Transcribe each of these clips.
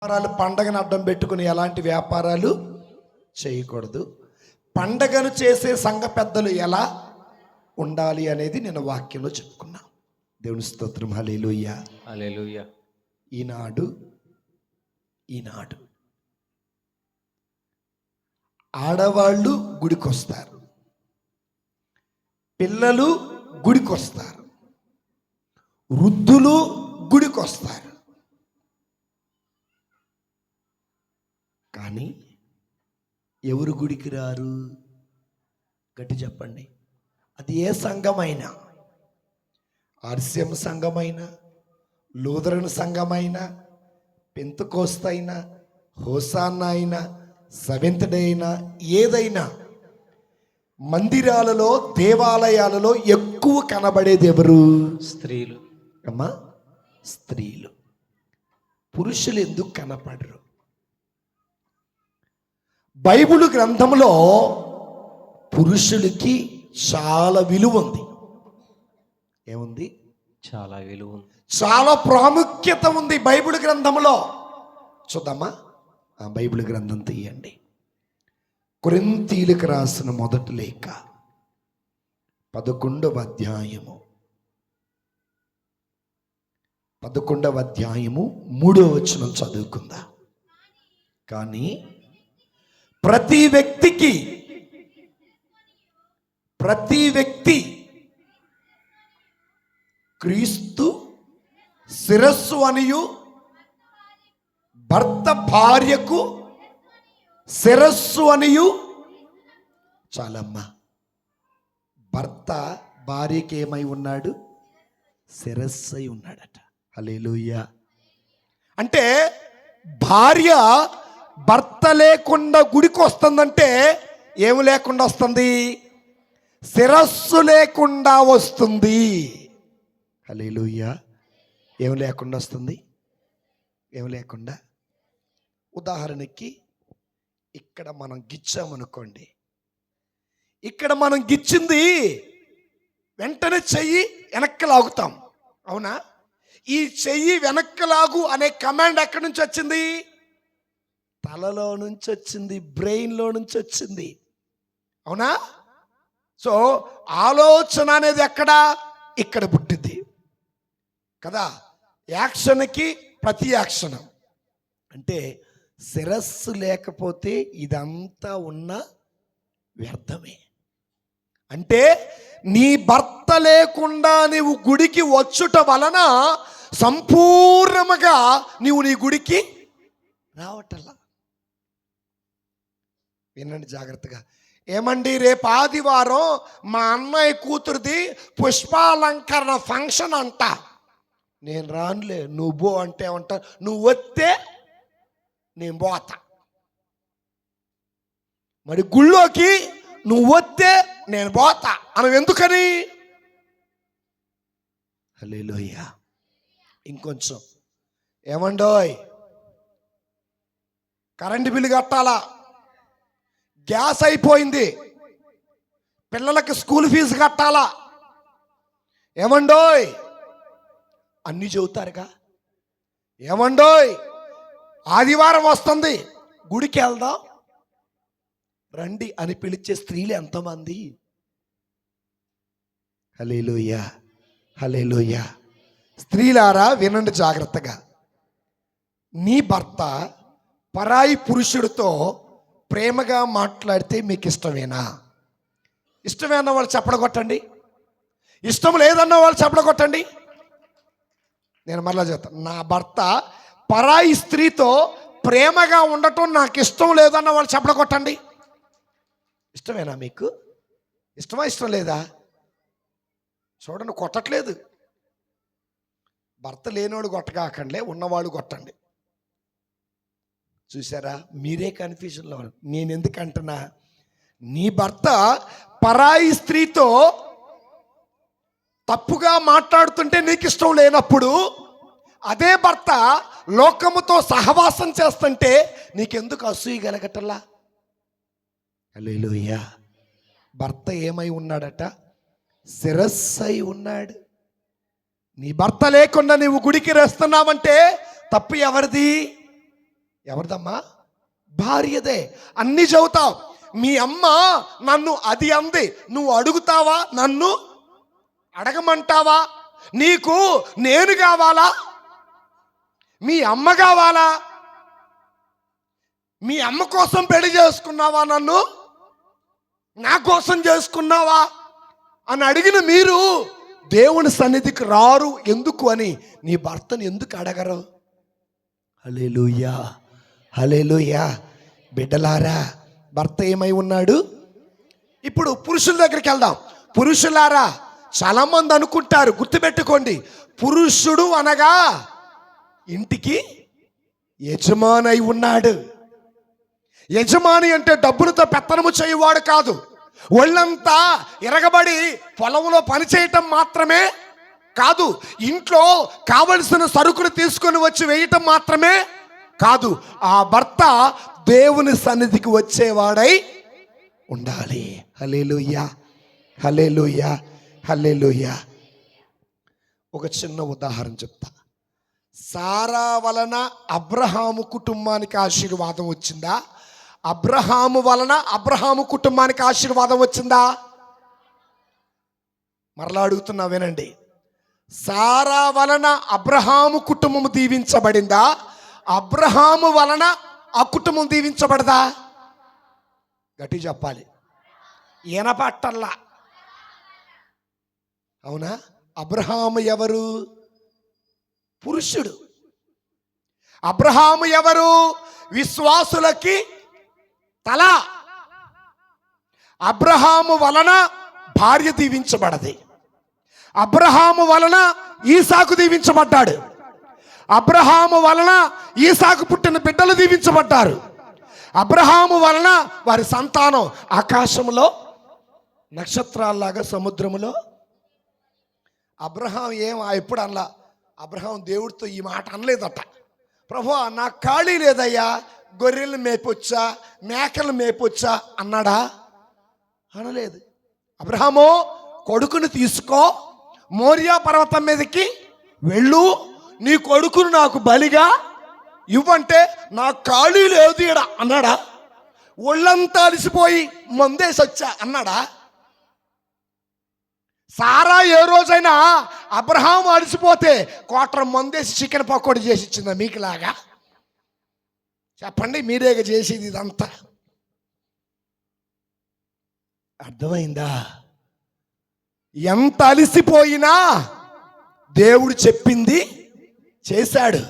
వ్యాపారాలు పండగను అడ్డం పెట్టుకుని ఎలాంటి వ్యాపారాలు చేయకూడదు. పండగను చేసే సంఘ పెద్దలు ఎలా ఉండాలి అనేది నేను వాక్యంలో చెప్పుకున్నా. దేవుని స్తోత్రం. హల్లెలూయా, హల్లెలూయా. ఈనాడు ఆడవాళ్ళు గుడికొస్తారు, పిల్లలు గుడికొస్తారు, వృద్ధులు గుడికొస్తారు. కానీ ఎవరు గుడికి రారు? గట్టి చెప్పండి. అది ఏ సంఘమైనా, ఆర్సిఎం సంఘమైనా, లూథరన్ సంఘమైనా, పెంతెకోస్తు అయినా, హోసానా అయినా, సెవెంత్ డే అయినా, ఏదైనా మందిరాలలో దేవాలయాలలో ఎక్కువ కనబడేది ఎవరు? స్త్రీలు. అమ్మా, స్త్రీలు. పురుషులు ఎందుకు కనపడరు? బైబిల్ గ్రంథంలో పురుషులకి చాలా విలువ ఉంది. ఏముంది? చాలా విలువ ఉంది, చాలా ప్రాముఖ్యత ఉంది బైబిల్ గ్రంథంలో. చూద్దామా? ఆ బైబిల్ గ్రంథం తీయండి. కొరింథీయులకు రాసిన మొదటి లేఖ 11వ అధ్యాయము 3వ వచనం చదువుకుందా. కానీ ప్రతి వ్యక్తి క్రీస్తు శిరస్సు అనియు, భర్త భార్యకు శిరస్సు అనియు. చాలమ్మా, భర్త భార్యకి ఏమై ఉన్నాడు? శిరస్సు అయి ఉన్నాడట. హల్లెలూయా. అంటే భార్య భర్త లేకుండా గుడికి వస్తుందంటే ఏమి లేకుండా వస్తుంది? శిరస్సు లేకుండా వస్తుంది. హల్లెలూయా. ఏమి లేకుండా వస్తుంది? ఏమి లేకుండా. ఉదాహరణకి ఇక్కడ మనం గిచ్చామనుకోండి, ఇక్కడ మనం గిచ్చింది వెంటనే చెయ్యి వెనక్కి లాగుతాం, అవునా? ఈ చెయ్యి వెనక్కి లాగు అనే కమాండ్ ఎక్కడి నుంచి వచ్చింది? తలలో నుంచి వచ్చింది, బ్రెయిన్లో నుంచి వచ్చింది, అవునా? సో ఆలోచన అనేది ఎక్కడా? ఇక్కడ పుట్టింది కదా. యాక్షన్కి ప్రతి యాక్షన్. అంటే శిరస్సు లేకపోతే ఇదంతా ఉన్న వ్యర్థమే. అంటే నీ భర్త లేకుండా నీవు గుడికి వచ్చుట వలన సంపూర్ణముగా నీవు నీ గుడికి రావటల్లా. వినండి జాగ్రత్తగా. ఏమండి, రేపు ఆదివారం మా అన్నయ్య కూతురిది పుష్పాలంకరణ ఫంక్షన్ అంట. నేను రానులే, నువ్వు పో అంటే ఏమంటా? నువ్వు వస్తే నేను పోతా. మరి గుళ్ళోకి నువ్వు వస్తే నేను పోతా అని ఎందుకని? హల్లెలూయా. ఇంకొంచెం. ఏమండోయ్, కరెంటు బిల్లు కట్టాలా, గ్యాస్ అయిపోయింది, పిల్లలకి స్కూల్ ఫీజు కట్టాలా, ఏమండోయ్ అన్నీ చెబుతారుగా. ఏమండోయ్ ఆదివారం వస్తుంది, గుడికి వెళ్దాం రండి అని పిలిచే స్త్రీలు ఎంతమంది? హల్లెలూయా, హల్లెలూయా. స్త్రీలారా వినండి జాగ్రత్తగా. నీ భర్త పరాయి పురుషుడితో ప్రేమగా మాట్లాడితే మీకు ఇష్టమేనా? ఇష్టమేనా వాళ్ళు చెప్పడగొట్టండి. ఇష్టం లేదన్న వాళ్ళు చెప్పడగొట్టండి. నేను మరలా చెప్తాను. నా భర్త పరాయి స్త్రీతో ప్రేమగా ఉండటం నాకు ఇష్టం లేదన్న వాళ్ళు చెప్పడగొట్టండి. ఇష్టమేనా మీకు? ఇష్టమా, ఇష్టం లేదా? చూడండి, కొట్టట్లేదు. భర్త లేనివాడు కొట్టగాకండి, ఉన్నవాళ్ళు కొట్టండి. చూసారా? మీరే కన్ఫ్యూజన్లో. నేను ఎందుకంటున్నా, నీ భర్త పరాయి స్త్రీతో తప్పుగా మాట్లాడుతుంటే నీకు ఇష్టం లేనప్పుడు, అదే భర్త లోకముతో సహవాసం చేస్తుంటే నీకెందుకు అసూయ కలగటల్లా? హల్లెలూయా. భర్త ఏమై ఉన్నాడట? శిరస్సు అయి ఉన్నాడు. నీ భర్త లేకుండా నీవు గుడికి వేస్తున్నావంటే తప్పు ఎవరిది? ఎవరిదమ్మా? భార్యదే. అన్ని చెబుతావు. మీ అమ్మ నన్ను అది అంది, నువ్వు అడుగుతావా? నన్ను అడగమంటావా? నీకు నేను కావాలా? మీ అమ్మ కావాలా? మీ అమ్మ కోసం పెళ్లి చేసుకున్నావా? నన్ను నా కోసం చేసుకున్నావా అని అడిగిన మీరు దేవుని సన్నిధికి రారు. ఎందుకు అని నీ భర్తను ఎందుకు అడగరు? హల్లెలూయా, హల్లెలూయా. బిడ్డలారా, భర్త ఏమై ఉన్నాడు? ఇప్పుడు పురుషుల దగ్గరికి వెళ్దాం. పురుషులారా, చాలా మంది అనుకుంటారు, గుర్తుపెట్టుకోండి, పురుషుడు అనగా ఇంటికి యజమాని ఉన్నాడు. యజమాని అంటే డబ్బులతో పెత్తనము చేయవాడు కాదు. ఒళ్ళంతా ఎరగబడి పొలంలో పనిచేయటం మాత్రమే కాదు, ఇంట్లో కావలసిన సరుకులు తీసుకొని వచ్చి వేయటం మాత్రమే కాదు. ఆ భర్త దేవుని సన్నిధికి వచ్చేవాడై ఉండాలి. హల్లెలూయా, హల్లెలూయా, హల్లెలూయా. ఒక చిన్న ఉదాహరణ చెప్తా. సారా వలన అబ్రహాము కుటుంబానికి ఆశీర్వాదం వచ్చిందా? అబ్రహాము వలన అబ్రహాము కుటుంబానికి ఆశీర్వాదం వచ్చిందా? మరలా అడుగుతున్నా, వినండి. సారా వలన అబ్రహాము కుటుంబం దీవించబడిందా? అబ్రహాము వలన ఆ కుటుంబం దీవించబడదా? గట్టి చెప్పాలి. ఈనపట్టల్లా. అవునా? అబ్రహాము ఎవరు? పురుషుడు. అబ్రహాము ఎవరు? విశ్వాసులకి తల. అబ్రహాము వలన భార్య దీవించబడది. అబ్రహాము వలన ఈసాకు దీవించబడ్డాడు. అబ్రహాము వలన ఈసాకు పుట్టిన బిడ్డలు దీవించబడ్డారు. అబ్రహాము వలన వారి సంతానం ఆకాశంలో నక్షత్రాల్లాగా సముద్రములో. అబ్రహాం ఎప్పుడు అనలా. అబ్రహాం దేవుడితో ఈ మాట అనలేదట. ప్రభువా, నాకు ఖాళీ లేదయ్యా, గొర్రెలు మేపొచ్చా, మేకలు మేపొచ్చా అన్నాడా? అనలేదు. అబ్రహాము, కొడుకుని తీసుకో, మోరియా పర్వతం మీదకి వెళ్ళు, నీ కొడుకును నాకు బలిగా ఇవ్వంటే నాకు ఖాళీ లేదు ఈడ అన్నాడా? ఒళ్ళంతా అలిసిపోయి మందేసి వచ్చా అన్నాడా? సారా ఏ రోజైనా అబ్రహాం అలిసిపోతే కోట్ర మందేసి చికెన్ పకోడీ చేసి ఇచ్చిందా మీకులాగా? చెప్పండి, మీరేగా చేసేది ఇదంతా. అర్థమైందా? ఎంత అలిసిపోయినా దేవుడు చెప్పింది చేశాడు.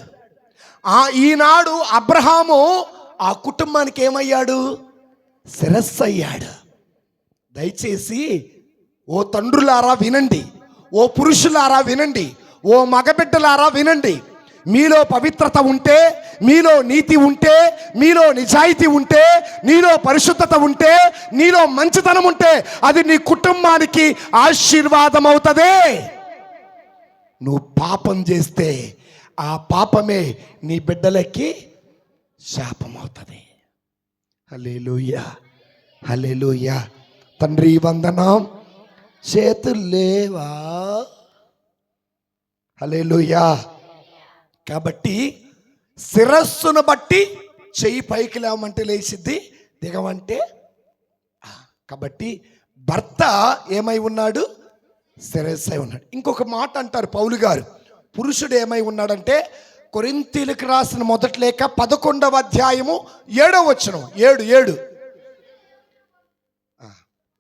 ఈనాడు అబ్రహాము ఆ కుటుంబానికి ఏమయ్యాడు? శిరస్సు అయ్యాడు. దయచేసి ఓ తండ్రులారా వినండి, ఓ పురుషులారా వినండి, ఓ మగబిడ్డలారా వినండి. మీలో పవిత్రత ఉంటే, మీలో నీతి ఉంటే, మీలో నిజాయితీ ఉంటే, నీలో పరిశుద్ధత ఉంటే, నీలో మంచితనం ఉంటే అది నీ కుటుంబానికి ఆశీర్వాదం అవుతుంది. నువ్వు పాపం చేస్తే ఆ పాపమే నీ బిడ్డలకి శాపం అవుతుంది. హల్లెలూయా, హల్లెలూయా. తండ్రి వందనం. చేతులు లేవా? హల్లెలూయా. కాబట్టి శిరస్సును బట్టి చెయ్యి పైకి లేవమంటే లేచిద్ది, దిగమంటే. కాబట్టి భర్త ఏమై ఉన్నాడు? శిరస్సు అయి ఉన్నాడు. ఇంకొక మాట అంటారు పౌలు గారు, పురుషుడు ఏమై ఉన్నాడంటే, కొరింథీయులకు రాసిన మొదటి లేఖ 11వ అధ్యాయము 7వ వచనం. 7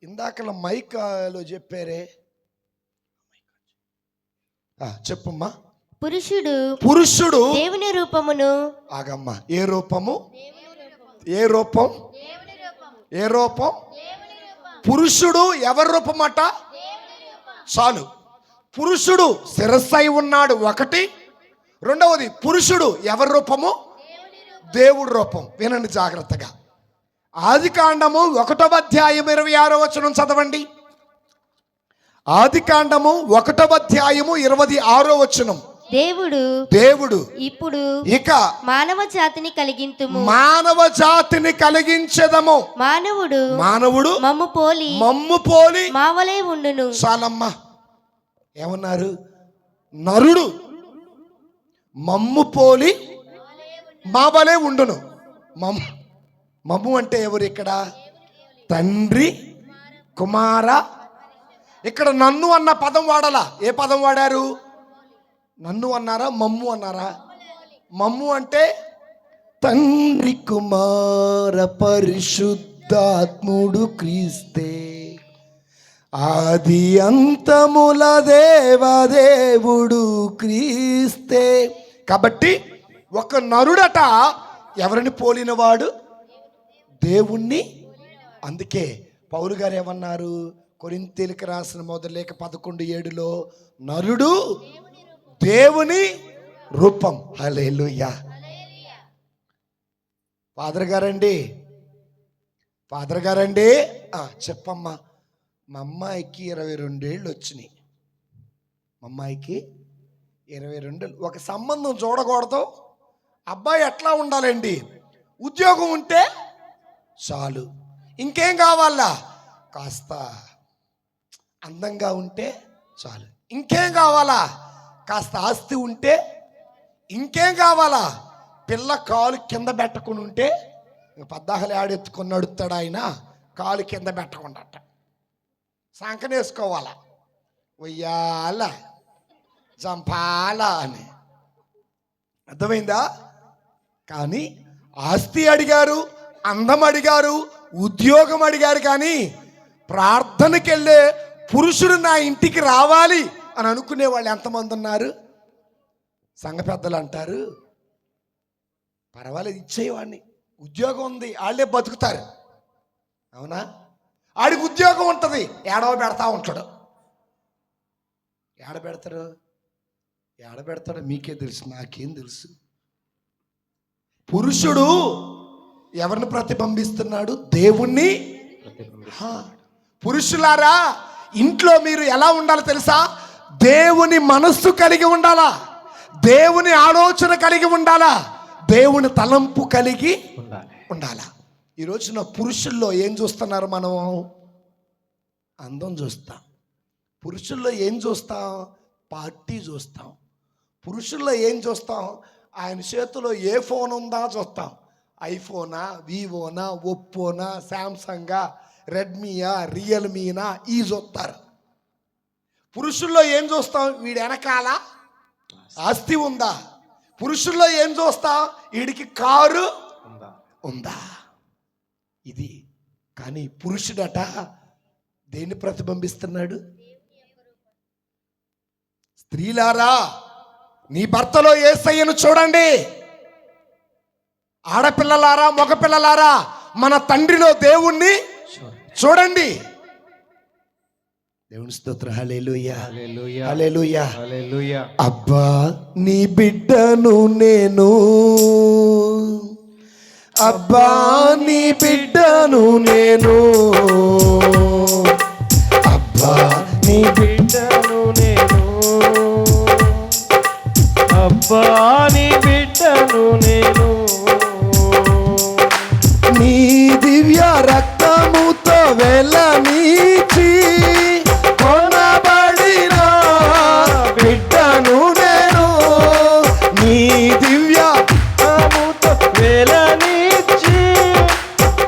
ఇందాకలా మైకాలో చెప్పారే, చెప్పమ్మా. పురుషుడు దేవుని రూపమును. ఆగమ్మా. ఏ రూపము? ఏ రూపం? ఏ రూపం? పురుషుడు ఎవరి రూపం అట? చాలు. పురుషుడు శిరస్సు అయి ఉన్నాడు ఒకటి. రెండవది, పురుషుడు ఎవరి రూపము? దేవుడి రూపం. వినండి జాగ్రత్తగా. ఆదికాండము 1వ అధ్యాయం 26వ వచనం చదవండి. ఆదికాండము 1వ అధ్యాయము 26వ వచనం. దేవుడు ఇప్పుడు ఇక మానవ జాతిని కలిగింతుము, మానవ జాతిని కలిగించెదము. మానవుడు మమ్ము పోలి మావలే ఉండును. చాలమ్మా. ఏమన్నారు? నరుడు మమ్ము పోలి మావలే ఉండును. మమ్ము అంటే ఎవరు ఇక్కడ? తండ్రి, కుమార. ఇక్కడ నన్ను అన్న పదం వాడాలా? ఏ పదం వాడారు? నన్ను అన్నారా, మమ్ము అన్నారా? మమ్ము అంటే తండ్రి, కుమార, పరిశుద్ధాత్ముడు క్రీస్తే, ఆది అంతముల దేవదేవుడు క్రీస్తే. కాబట్టి ఒక నరుడట ఎవరిని పోలినవాడు? దేవుణ్ణి. అందుకే పౌలు గారు ఏమన్నారు? కొరింథీయులకు రాసిన మొదటి లేఖ 11:7లో నరుడు దేవుని రూపం. హల్లెలూయా. ఫాదర్ గారండి చెప్పమ్మా. మా అమ్మాయికి 22 ఏళ్ళు వచ్చినాయి. మా అమ్మాయికి 22. ఒక సంబంధం చూడకూడదు. అబ్బాయి ఎట్లా ఉండాలండి? ఉద్యోగం ఉంటే చాలు. ఇంకేం కావాలా? కాస్త అందంగా ఉంటే చాలు. ఇంకేం కావాలా? కాస్త ఆస్తి ఉంటే. ఇంకేం కావాలా? పిల్ల కాలు కింద పెట్టకుండా ఉంటే. పద్దాహలు ఆడెత్తుకొని నడుస్తాడు ఆయన, కాలు కింద పెట్టకుండా సంకనేసుకోవాలా, ఉయ్యాల జంపాల అని. అర్థమైందా? కానీ ఆస్తి అడిగారు, అందం అడిగారు, ఉద్యోగం అడిగారు, కానీ ప్రార్థనకి వెళ్ళే పురుషుడు నా ఇంటికి రావాలి అని అనుకునే వాళ్ళు ఎంతమంది ఉన్నారు? సంఘ పెద్దలు అంటారు, పర్వాలేదు ఇచ్చేవాడిని, ఉద్యోగం ఉంది, వాళ్ళే బతుకుతారు. అవునా? ఆడికి ఉద్యోగం ఉంటుంది, ఏడవ పెడతా ఉంటాడు. ఏడ పెడతాడు మీకే తెలుసు, నాకేం తెలుసు. పురుషుడు ఎవరిని ప్రతిబింబిస్తున్నాడు? దేవుణ్ణి. పురుషులారా, ఇంట్లో మీరు ఎలా ఉండాలో తెలుసా? దేవుని మనస్సు కలిగి ఉండాలా, దేవుని ఆలోచన కలిగి ఉండాలా, దేవుని తలంపు కలిగి ఉండాలా. ఈ రోజున పురుషుల్లో ఏం చూస్తున్నారు? మనం అందం చూస్తాం. పురుషుల్లో ఏం చూస్తాం? పార్టీ చూస్తాం. పురుషుల్లో ఏం చూస్తాం? ఆయన చేతిలో ఏ ఫోన్ ఉందా చూస్తాం. ఐఫోనా, వివోనా, ఒప్పోనా, శాంసంగా, రెడ్మీయా, రియల్మీనా, ఈ చూస్తారు. పురుషుల్లో ఏం చూస్తాం? వీడి వెనకాల ఆస్తి ఉందా? పురుషుల్లో ఏం చూస్తాం? వీడికి కారు ఉందా? ఇది. కానీ పురుషుడట దేన్ని ప్రతిబింబిస్తున్నాడు? స్త్రీలారా, నీ భర్తలో యేసయ్యను చూడండి. ఆడపిల్లలారా, మగపిల్లలారా, మన తండ్రిలో దేవుణ్ణి చూడండి. దేవుని స్తోత్రం. హల్లెలూయా, హల్లెలూయా, హల్లెలూయా. అబ్బా నీ బిడ్డను నేను, అబ్బా నీ బిడ్డను నేను, అబ్బా నీ బిడ్డను నేను, అబ్బా నీ బిడ్డను నేను, నీ దివ్య రక్తముతో వెలనీచి కొనబడిన బిడ్డను నేను, నీ దివ్య రక్తముతో వెలనిచ్చి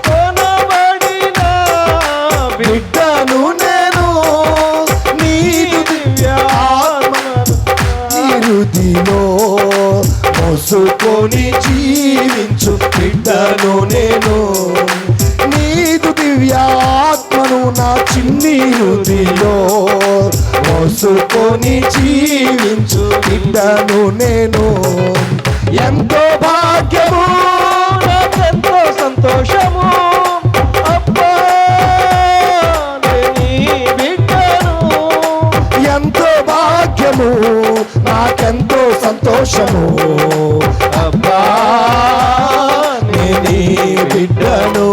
కొనబడిన బిడ్డను నేను, నీ దివ్య హృదిలో మోసుకొని జీవించు బిడ్డను నేను, నీదు దివ్యాత్మను నా చిన్ని హృదిలో మోసుకొని జీవించు బిడ్డను నేను. ఎంతో భాగ్యము, నాకెంతో సంతోషము, అబ్బా నీ బిడ్డను, ఎంతో భాగ్యము, నాకెంతో సంతోషము, అబ్బా నీ బిడ్డను.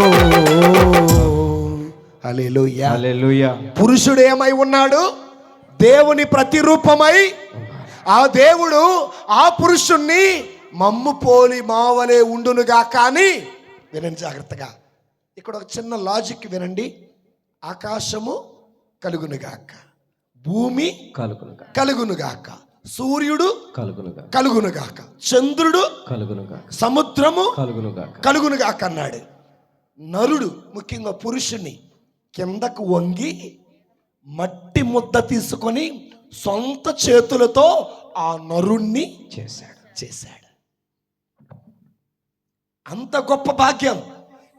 హల్లెలూయా, హల్లెలూయా. పురుషుడు ఏమై ఉన్నాడు? దేవుని ప్రతిరూపమై. ఆ దేవుడు ఆ పురుషుణ్ణి మమ్ము పోలి మావలే ఉండునుగా. కానీ వినండి జాగ్రత్తగా, ఇక్కడ ఒక చిన్న లాజిక్ వినండి. ఆకాశము కలుగునుగాక, భూమి కలుగునుగాక, సూర్యుడు కలుగునుగా కలుగునుగాక, చంద్రుడు కలుగునుగా సముద్రము కలుగునుగా కలుగునుగాక అన్నాడు. నరుడు ముఖ్యంగా పురుషుని కిందకు వంగి మట్టి ముద్ద తీసుకొని సొంత చేతులతో ఆ నరుణ్ణి చేశాడు. అంత గొప్ప భాగ్యం.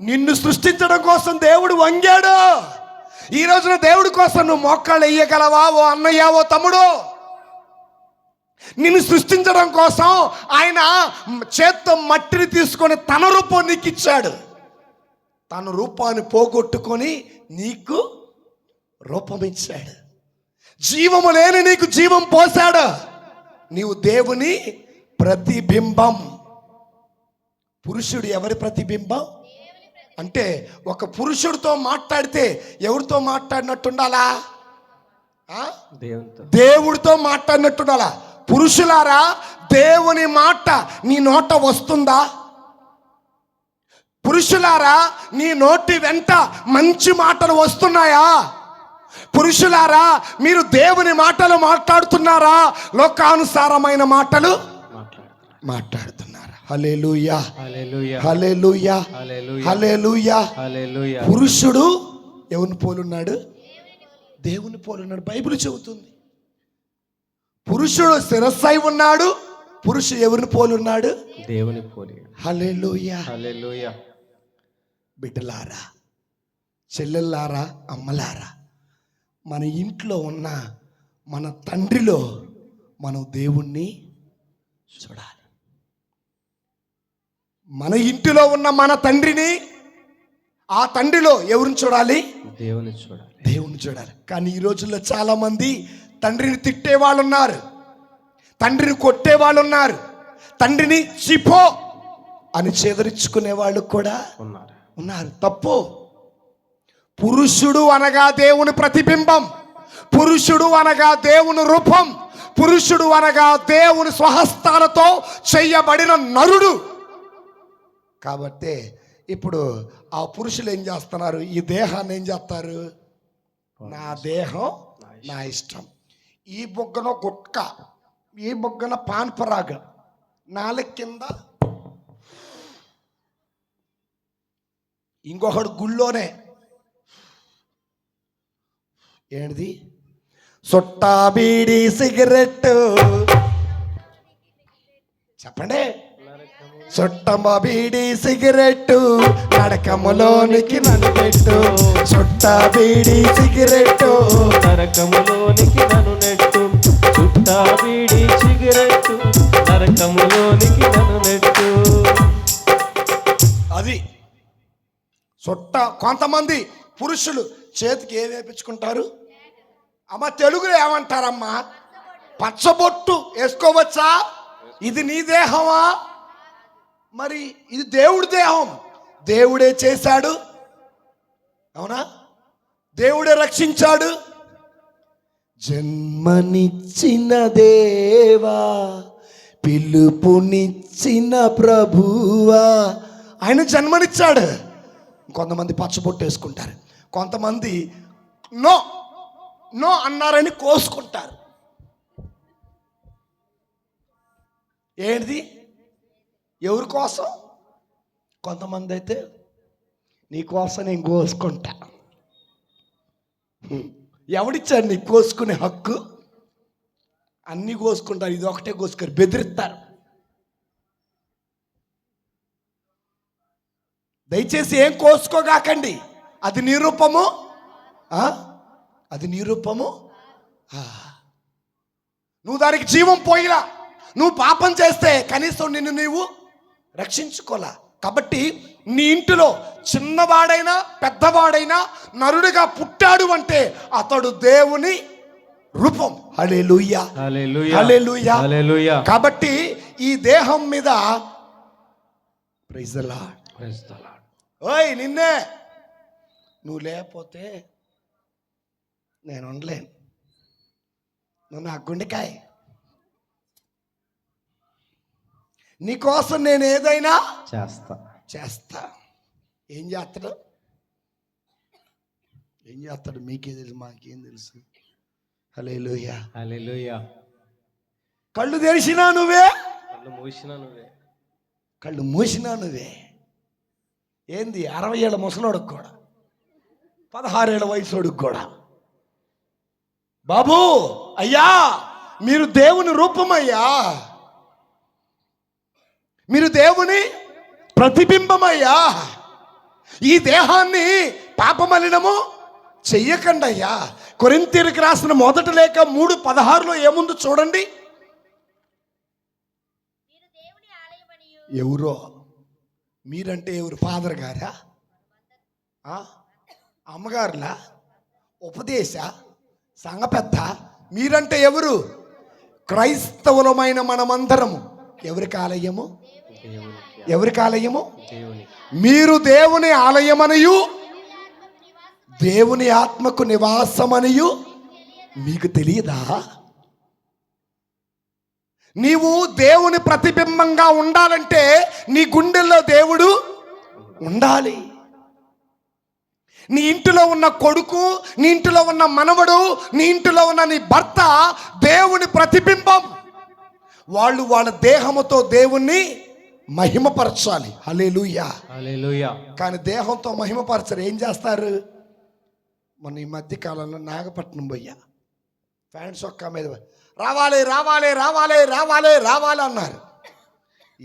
నిన్ను సృష్టించడం కోసం దేవుడు వంగాడు. ఈ రోజున దేవుడి కోసం నువ్వు మోకాళ్ళు వేయగలవా ఓ అన్నయ్య, ఓ తమ్ముడు? నిన్ను సృష్టించడం కోసం ఆయన చేత్తో మట్టిని తీసుకొని తన రూపం నీకు ఇచ్చాడు. తన రూపాన్ని పోగొట్టుకొని నీకు రూపం ఇచ్చాడు. జీవము లేని నీకు జీవం పోశాడు. నీవు దేవుని ప్రతిబింబం. పురుషుడు ఎవరి ప్రతిబింబం అంటే, ఒక పురుషుడితో మాట్లాడితే ఎవరితో మాట్లాడినట్టుండాలా? దేవుడితో మాట్లాడినట్టుండాలా? పురుషులారా, దేవుని మాట నీ నోట వస్తుందా? పురుషులారా, నీ నోటి వెంట మంచి మాటలు వస్తున్నాయా? పురుషులారా, మీరు దేవుని మాటలు మాట్లాడుతున్నారా? లోకానుసారమైన మాటలు మాట్లాడుతున్నారా? హల్లెలూయా, హల్లెలూయా, హల్లెలూయా. పురుషుడు ఎవరిని పోలున్నాడు? దేవుని పోలున్నాడు. బైబిల్ చెబుతుంది పురుషుడు శిరస్సై ఉన్నాడు. పురుషుడు ఎవరిని పోలున్నాడు? దేవుని పోలి. హల్లెలూయా, హల్లెలూయా. బిడ్డలారా, చెల్లెల్లారా, అమ్మలారా, మన ఇంట్లో ఉన్న మన తండ్రిలో మనం దేవుణ్ణి చూడాలి. మన ఇంటిలో ఉన్న మన తండ్రిని, ఆ తండ్రిలో ఎవరిని చూడాలి? దేవుని చూడాలి. కానీ ఈ రోజుల్లో చాలా మంది తండ్రిని తిట్టే వాళ్ళు ఉన్నారు, తండ్రిని కొట్టే వాళ్ళు ఉన్నారు, తండ్రిని చిపో అని చెదరించుకునే వాళ్ళు కూడా ఉన్నారు. తప్పు. పురుషుడు అనగా దేవుని ప్రతిబింబం, పురుషుడు అనగా దేవుని రూపం, పురుషుడు అనగా దేవుని స్వహస్తాలతో చేయబడిన నరుడు. కాబట్టి ఇప్పుడు ఆ పురుషులు ఏం చేస్తున్నారు? ఈ దేహాన్ని ఏం చేస్తారు? నా దేహం నా ఇష్టం. ఈ బొగ్గన గుట్క, ఈ బొగ్గన పాన్పరాగ, నాలుగు కింద ఇంకొకడు గుళ్ళోనే ఏంటిది? సొట్టా బీడి సిగరెట్. చెప్పండి. సొట్టమ్మ బీడి సిగరెట్ నరకములోనికి నన్ను పెట్టు. సొట్టా బీడి సిగరెట్ నరకములోనికి నన్ను నెట్టు. చుట్టా బీడి సిగరెట్ నరకములోనికి నన్ను నెట్టు. అది సొట్ట. కొంతమంది పురుషులు చేతికి ఏం వేపించుకుంటారు? అమ్మ తెలుగులో ఏమంటారమ్మా? పచ్చబొట్టు వేసుకోవచ్చా? ఇది నీ దేహమా? మరి ఇది దేవుడి దేహం, దేవుడే చేశాడు. అవునా? దేవుడే రక్షించాడు. జన్మనిచ్చిన దేవా, పిలుపునిచ్చిన ప్రభువా, ఆయన జన్మనిచ్చాడు. కొంతమంది పచ్చబొట్టు వేసుకుంటారు, కొంతమంది నో నో అన్నారని కోసుకుంటారు. ఏంటిది? ఎవరి కోసం? కొంతమంది అయితే నీ కోసం నేను కోసుకుంటా. ఎవడిచ్చాడు నీకు కోసుకునే హక్కు? అన్నీ కోసుకుంటారు, ఇది ఒకటే కోసుకొని బెదిరిస్తారు. దయచేసి ఏం కోసుకోగాకండి. అది నిరూపము, అది నిరూపము. నువ్వు దానికి జీవం పోయిలా, నువ్వు పాపం చేస్తే కనీసం నిన్ను నీవు రక్షించుకోలా. కాబట్టి నీ ఇంటిలో చిన్నవాడైనా పెద్దవాడైనా నరుడిగా పుట్టాడు అంటే అతడు దేవుని రూపం. హల్లెలూయా, హల్లెలూయా, హల్లెలూయా. కాబట్టి ఈ దేహం మీద praise the lord, praise the lord. ఓయ్ నిన్నే, నువ్వు లేకపోతే నేను ఉండలేను. నువ్వు నా గుండెకాయ. నీకోసం నేను ఏదైనా చేస్తా. ఏం చేస్తాడు? ఏం చేస్తాడు? మీకే తెలుసు, మాకేం తెలుసు. హల్లెలూయా, హల్లెలూయా. కళ్ళు తెరిచినా నువ్వే, కళ్ళు మూసినా నువ్వే. కళ్ళు మూసినా నువ్వే. ఏంది 60 ఏళ్ళ ముసలోడికి కూడా, 16 ఏళ్ళ వయసోడికి కూడా, బాబు అయ్యా మీరు దేవుని రూపమయ్యా, మీరు దేవుని ప్రతిబింబమయ్యా, ఈ దేహాన్ని పాపమలినము చెయ్యకండి అయ్యా. కొరింథీయులకు రాసిన మొదటి లేఖ 3:16 ఏముంది చూడండి. ఎవరో మీరంటే ఎవరు? ఫాదర్ గారా, అమ్మగారులా, ఉపదేశ, సంఘ పెద్ద? మీరంటే ఎవరు? క్రైస్తవులమైన మనమందరము ఎవరికి ఆలయము? ఎవరికి ఆలయము? మీరు దేవుని ఆలయమనియు దేవుని ఆత్మకు నివాసమనియు మీకు తెలియదా? నీవు దేవుని ప్రతిబింబంగా ఉండాలంటే నీ గుండెల్లో దేవుడు ఉండాలి. నీ ఇంటిలో ఉన్న కొడుకు, నీ ఇంటిలో ఉన్న మనవడు, నీ ఇంటిలో ఉన్న నీ భర్త దేవుని ప్రతిబింబం. వాళ్ళు వాళ్ళ దేహముతో దేవుణ్ణి మహిమపరచాలి. హల్లెలూయా, హల్లెలూయా. కానీ దేహంతో మహిమపరచరు. ఏం చేస్తారు? మొన్న ఈ మధ్య కాలంలో నాగపట్నం పోయా, ఫ్యాన్స్ ఒక్క మీద రావాలి రావాలి రావాలి రావాలి రావాలి అన్నారు.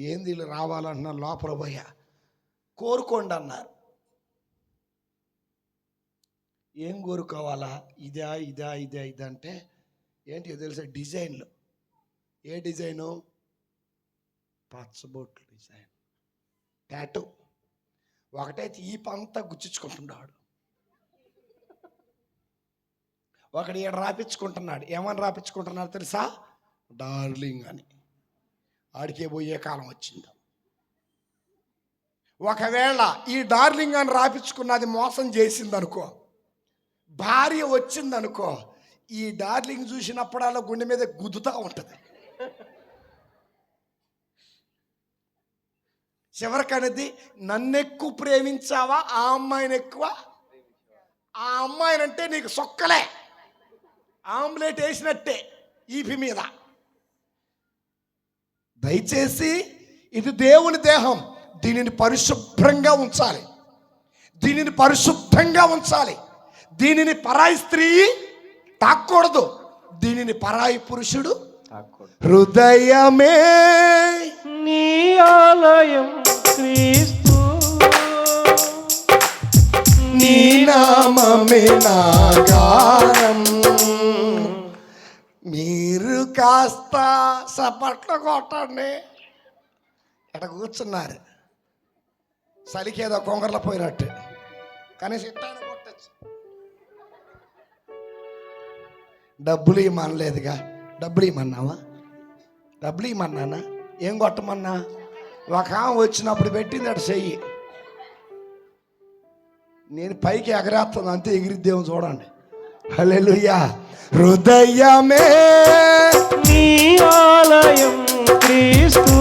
ఏంది వీళ్ళు రావాలన్నారు? లోపల పోయా కోరుకోండి అన్నారు. ఏం కోరుకోవాలా? ఇదా ఇదా ఇదా ఇదంటే ఏంటి తెలుసా? డిజైన్లు. ఏ డిజైను? పచ్చబొట్లు డిజైన్, టాటూ. ఒకటైతే ఈ పంతా గుచ్చుకుంటున్నాడు, ఒకడు ఈడ రాపించుకుంటున్నాడు. ఏమని రాపించుకుంటున్నాడు తెలుసా? డార్లింగ్ అని. ఆడికే పోయే కాలం వచ్చింది. ఒకవేళ ఈ డార్లింగ్ అని రాపించుకున్నది మోసం చేసిందనుకో, భార్య వచ్చిందనుకో, ఈ డార్లింగ్ చూసినప్పుడల్లా గుండె మీద గుద్దుతూ ఉంటుంది. చివరికనేది నన్నెక్కువ ప్రేమించావా ఆ అమ్మాయిని ఎక్కువ? ఆ అమ్మాయినంటే నీకు సొక్కలే, ఆమ్లెట్ వేసినట్టే ఈపి మీద. దయచేసి ఇది దేవుని దేహం, దీనిని పరిశుభ్రంగా ఉంచాలి, దీనిని పరిశుద్ధంగా ఉంచాలి. దీనిని పరాయి స్త్రీ తాక్కూడదు, దీనిని పరాయి పురుషుడు తాక్కూడదు. హృదయమే నీ ఆలయం క్రీస్తు, నీ నామమే నా గానం. మీరు కాస్త సపట్లు కొట్టండి. ఎట కూర్చున్నారు, చలికేదో కొంగర్ల పోయినట్టు, కానీ సిట్టాను కొట్టచ్చు. డబ్బులు ఇమ్మనలేదుగా. డబ్బులు ఇమ్మన్నావా? డబ్బులు ఇమ్మన్నానా? ఏం కొట్టమన్నా? ఒక ఆమె వచ్చినప్పుడు పెట్టింది అటు చెయ్యి, నేను పైకి ఎగరేస్తాను అంతే, ఎగిరిద్దేమో చూడండి. హల్లెలూయా. హృదయమే నీ ఆలయం క్రీస్తు,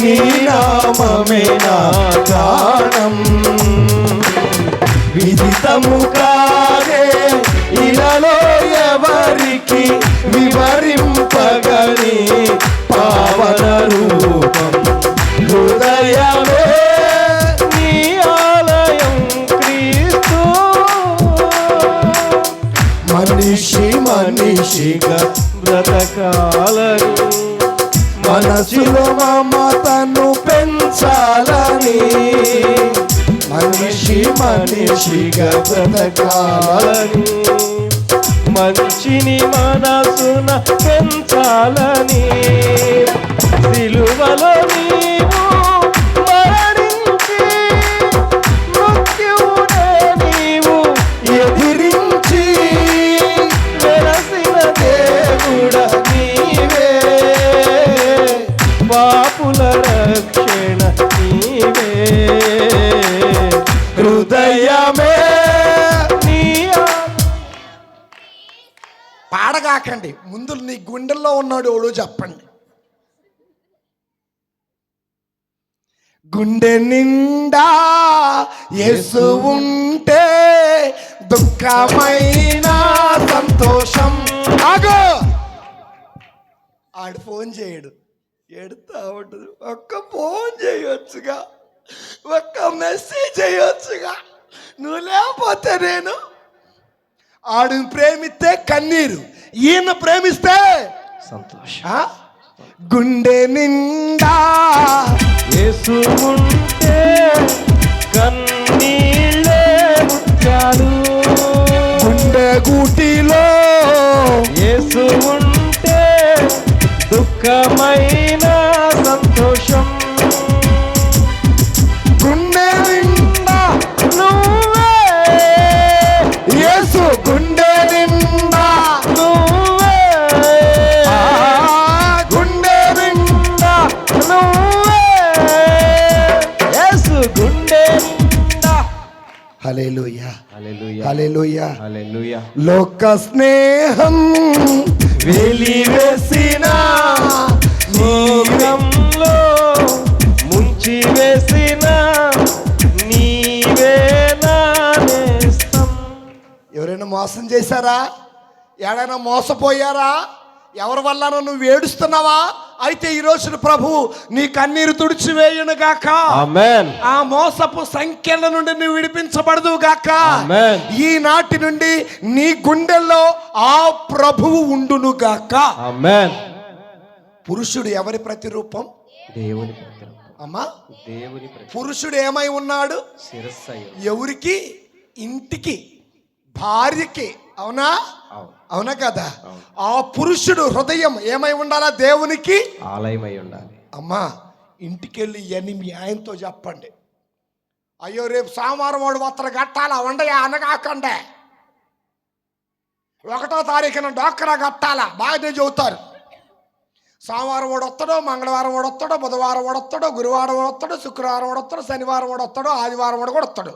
నీ నామమే నా గానం. విదితము కాదే ఇలాలో ఎవరికి వివరింపగని పావన రూపం. హృదయమే నీ ఆలయం క్రీస్తు, మనిషి మనిషిగా బ్రతకాలని మనసులో మమతను పెంచాలని, మనిషి మనిషిగా బ్రతకాలని, మంచిని మనసున పెంచాలని, సిలువలో నీవు మరణించి మృత్యువునే నీవు ఎదిరించి వెలసిన దేవుడ నీవే, పాపుల రక్షణ నీవే. హృదయమే నీ పాడగాకండి, ముందు నీ గుండెల్లో ఉన్నాడు ఎవడో చెప్పండి. గుండె నిండా యేసు ఉంటే దుఃఖమైన సంతోషం. ఆగో ఆడు ఫోన్ చేయడు, ఎడుతా ఉంటుంది. ఒక్క ఫోన్ చేయొచ్చుగా, ఒక్క మెసేజ్ చేయొచ్చుగా, నువ్వు లేకపోతే నేను. ఆడిని ప్రేమిస్తే కన్నీరు, ఈయన ప్రేమిస్తే సంతోషం. ఆ? గుండె నిండా యేసు ఉంటే కన్నీళ్ళే ముత్యాలు, గుండె గూటిలో యేసు ఉంటే దుఃఖమైన సంతోషం. గుండె నిండా నువ్వే యేసు, గుండె నిండా నువ్వే ఆ, గుండె నిండా నువ్వే యేసు గుండె నిండా. హల్లెలూయా, హల్లెలూయా, హల్లెలూయా. హల్లెలూయా. లోక స్నేహం వెలివేసిన లోకంలో ముంచి వేసిన నీవే నా నేస్తం. ఎవరైనా మోసం చేశారా? ఎడైనా మోసపోయారా? ఎవరి వల్ల నువ్వు ఏడుస్తున్నావా? అయితే ఈ రోజున ప్రభు నీ కన్నీరు తుడిచివేయును గాక. ఆమేన్. ఆ మోసపు సంఖ్యల నుండి నువ్వు విడిపించబడదు గాక. ఆమేన్. ఈనాటి నుండి నీ గుండెల్లో ఆ ప్రభువు ఉండును గాక. ఆమేన్. పురుషుడు ఎవరి ప్రతిరూపం? దేవుని ప్రతిరూపం. అమ్మా, దేవుని ప్రతి పురుషుడు ఏమై ఉన్నాడు? శిరస్సు అయి ఉంది. ఎవరికి? ఇంటికి, భార్యకి. అవునా? అవును. అవునా కదా? అవును. ఆ పురుషుడు హృదయం ఏమై ఉండాలా? దేవునికి. ఆలయమై ఉండాలి. అమ్మా, ఇంటికెళ్ళి ఇవన్నీ మీ ఆయనతో చెప్పండి. అయ్యో రేపు సోమవారం వాడు వస్త్ర కట్టాలా, ఉండయా అనగాకండే. 1వ తారీఖున డోక్రా కట్టాలా, బాగానే చెబుతారు. సోమవారం వాడు వస్తాడో, మంగళవారం వాడు వస్తాడో, బుధవారం వాడు వస్తాడో, గురువారం వాడు వస్తాడో, శుక్రవారం వాడు వస్తాడో, శనివారం వాడు వస్తాడో, ఆదివారం వాడు కూడా వస్తాడు.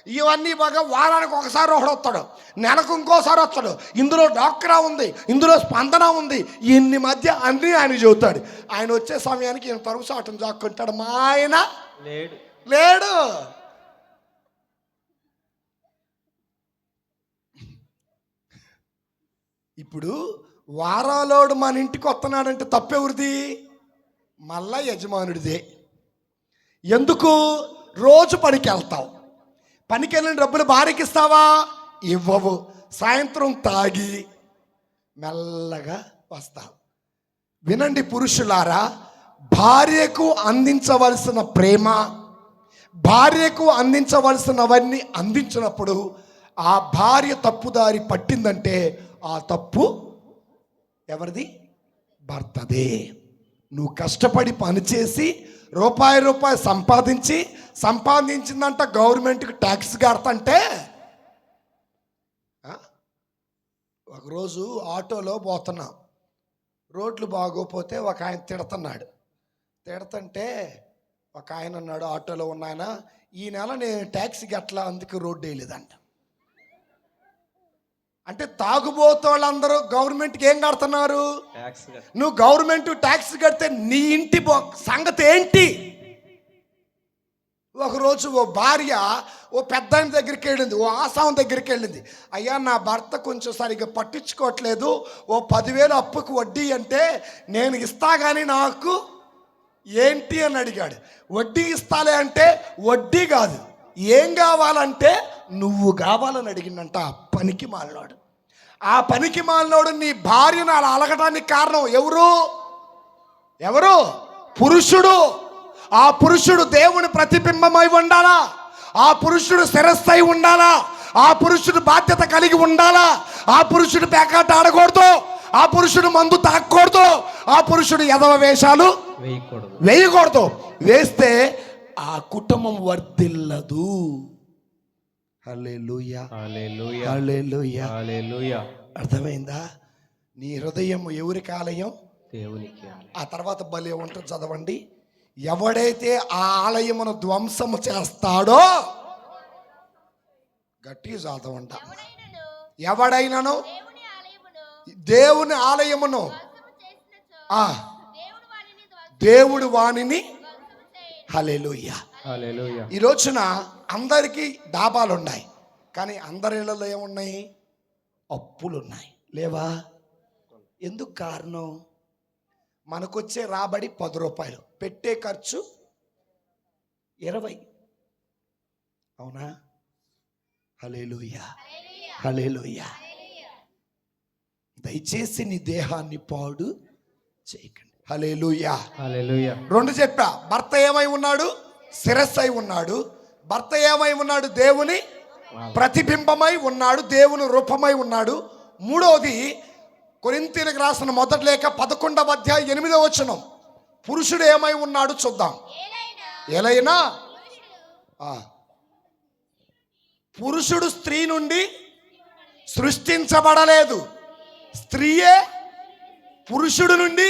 ఇవన్నీ బాగా వారానికి ఒకసారి ఒకడు వస్తాడు, నెలకు ఇంకోసారి వస్తాడు. ఇందులో డాక్రా ఉంది, ఇందులో స్పందన ఉంది, ఇన్ని మధ్య అన్నీ ఆయన చెబుతాడు. ఆయన వచ్చే సమయానికి ఈయన తరుగు సాటం జాక్కుంటాడు. మా ఆయన లేడు. లేడు. ఇప్పుడు వారాలోడు మన ఇంటికి వస్తున్నాడంటే తప్పెవరిది? మళ్ళా యజమానుడిదే. ఎందుకు? రోజు పనికి వెళ్తావు, పనికి వెళ్ళిన డబ్బులు భార్యకి ఇస్తావా? ఇవ్వవు. సాయంత్రం తాగి మెల్లగా వస్తావు. వినండి పురుషులారా, భార్యకు అందించవలసిన ప్రేమ, భార్యకు అందించవలసినవన్నీ అందించినప్పుడు ఆ భార్య తప్పుదారి పట్టిందంటే ఆ తప్పు ఎవరిది? భర్తదే. నువ్వు కష్టపడి పనిచేసి రూపాయి సంపాదించిందంట గవర్నమెంట్కి ట్యాక్స్ కడతంటే. ఒకరోజు ఆటోలో పోతున్నాం, రోడ్లు బాగోపోతే ఒక ఆయన తిడుతుంటే ఒక ఆయన అన్నాడు, ఆటోలో ఉన్న ఆయన, ఈ నెల నేను ట్యాక్స్ కట్టలా, అందుకే రోడ్డు వేయలేదంట. అంటే తాగుబోతోళ్ళందరూ గవర్నమెంట్కి ఏం కడుతున్నారు? ట్యాక్స్ కట్ట. నువ్వు గవర్నమెంట్ ట్యాక్స్ కడితే నీ ఇంటి సంగతి ఏంటి? ఒకరోజు ఓ భార్య ఓ పెద్ద ఆయన దగ్గరికి వెళ్ళింది, ఓ ఆసాం దగ్గరికి వెళ్ళింది. అయ్యా, నా భర్త కొంచెం సరిగ్గా పట్టించుకోవట్లేదు, ఓ 10,000 అప్పుకు వడ్డీ అంటే నేను ఇస్తా కానీ నాకు ఏంటి అని అడిగాడు. వడ్డీ ఇస్తాలే అంటే వడ్డీ కాదు, ఏం కావాలంటే నువ్వు కావాలని అడిగిందంట ఆ పనికి మాలినోడు. ఆ పనికి మాలినోడు నీ భార్యను అలా అలగటానికి కారణం ఎవరు? పురుషుడు. ఆ పురుషుడు దేవుని ప్రతిబింబమై ఉండాలా, ఆ పురుషుడు శిరస్సై ఉండాలా, ఆ పురుషుడు బాధ్యత కలిగి ఉండాలా, ఆ పురుషుడు పేకాట ఆడకూడదు, ఆ పురుషుడు మందు తాగకూడదు, ఆ పురుషుడు ఎదవ వేషాలు వేయకూడదు. వేస్తే ఆ కుటుంబం వర్ధిల్లదు. హల్లెలూయా, హల్లెలూయా, హల్లెలూయా, హల్లెలూయా. అర్థమైందా? నీ హృదయం ఎవరికి ఆలయం? దేవునికి ఆలయం. ఆ తర్వాత బలి ఉంటుంది, చదవండి. ఎవడైతే ఆ ఆలయమును ధ్వంసము చేస్తాడో, గట్టిగా చదవంట, ఎవడైనాను దేవుని ఆలయమును దేవుడు వాణిని. హల్లెలూయా, హల్లెలూయా. ఈ రోజున అందరికీ డాబాలు ఉన్నాయి, కానీ అందరి ఇళ్ళలో ఏమున్నాయి? అప్పులు ఉన్నాయి, లేవా? ఎందుకు కారణం? మనకొచ్చే రాబడి 10 రూపాయలు, పెట్టే ఖర్చు 20. అవునా? హల్లెలూయా, హల్లెలూయా. దయచేసి నీ దేహాన్ని పాడు చేయకండి. హల్లెలూయా. హల్లెలూయా. 2 చెప్పా. భర్త ఏమై ఉన్నాడు? శిరస్సు అయి ఉన్నాడు. భర్త ఏమై ఉన్నాడు? దేవుని ప్రతిబింబమై ఉన్నాడు, దేవుని రూపమై ఉన్నాడు. 3వది కొరింథీయులకు రాసిన మొదటి లేఖ 11వ అధ్యాయం 8వ వచనం. పురుషుడు ఏమై ఉన్నాడు చూద్దాం. ఎలైనా పురుషుడు స్త్రీ నుండి సృష్టించబడలేదు, స్త్రీయే పురుషుడు నుండి.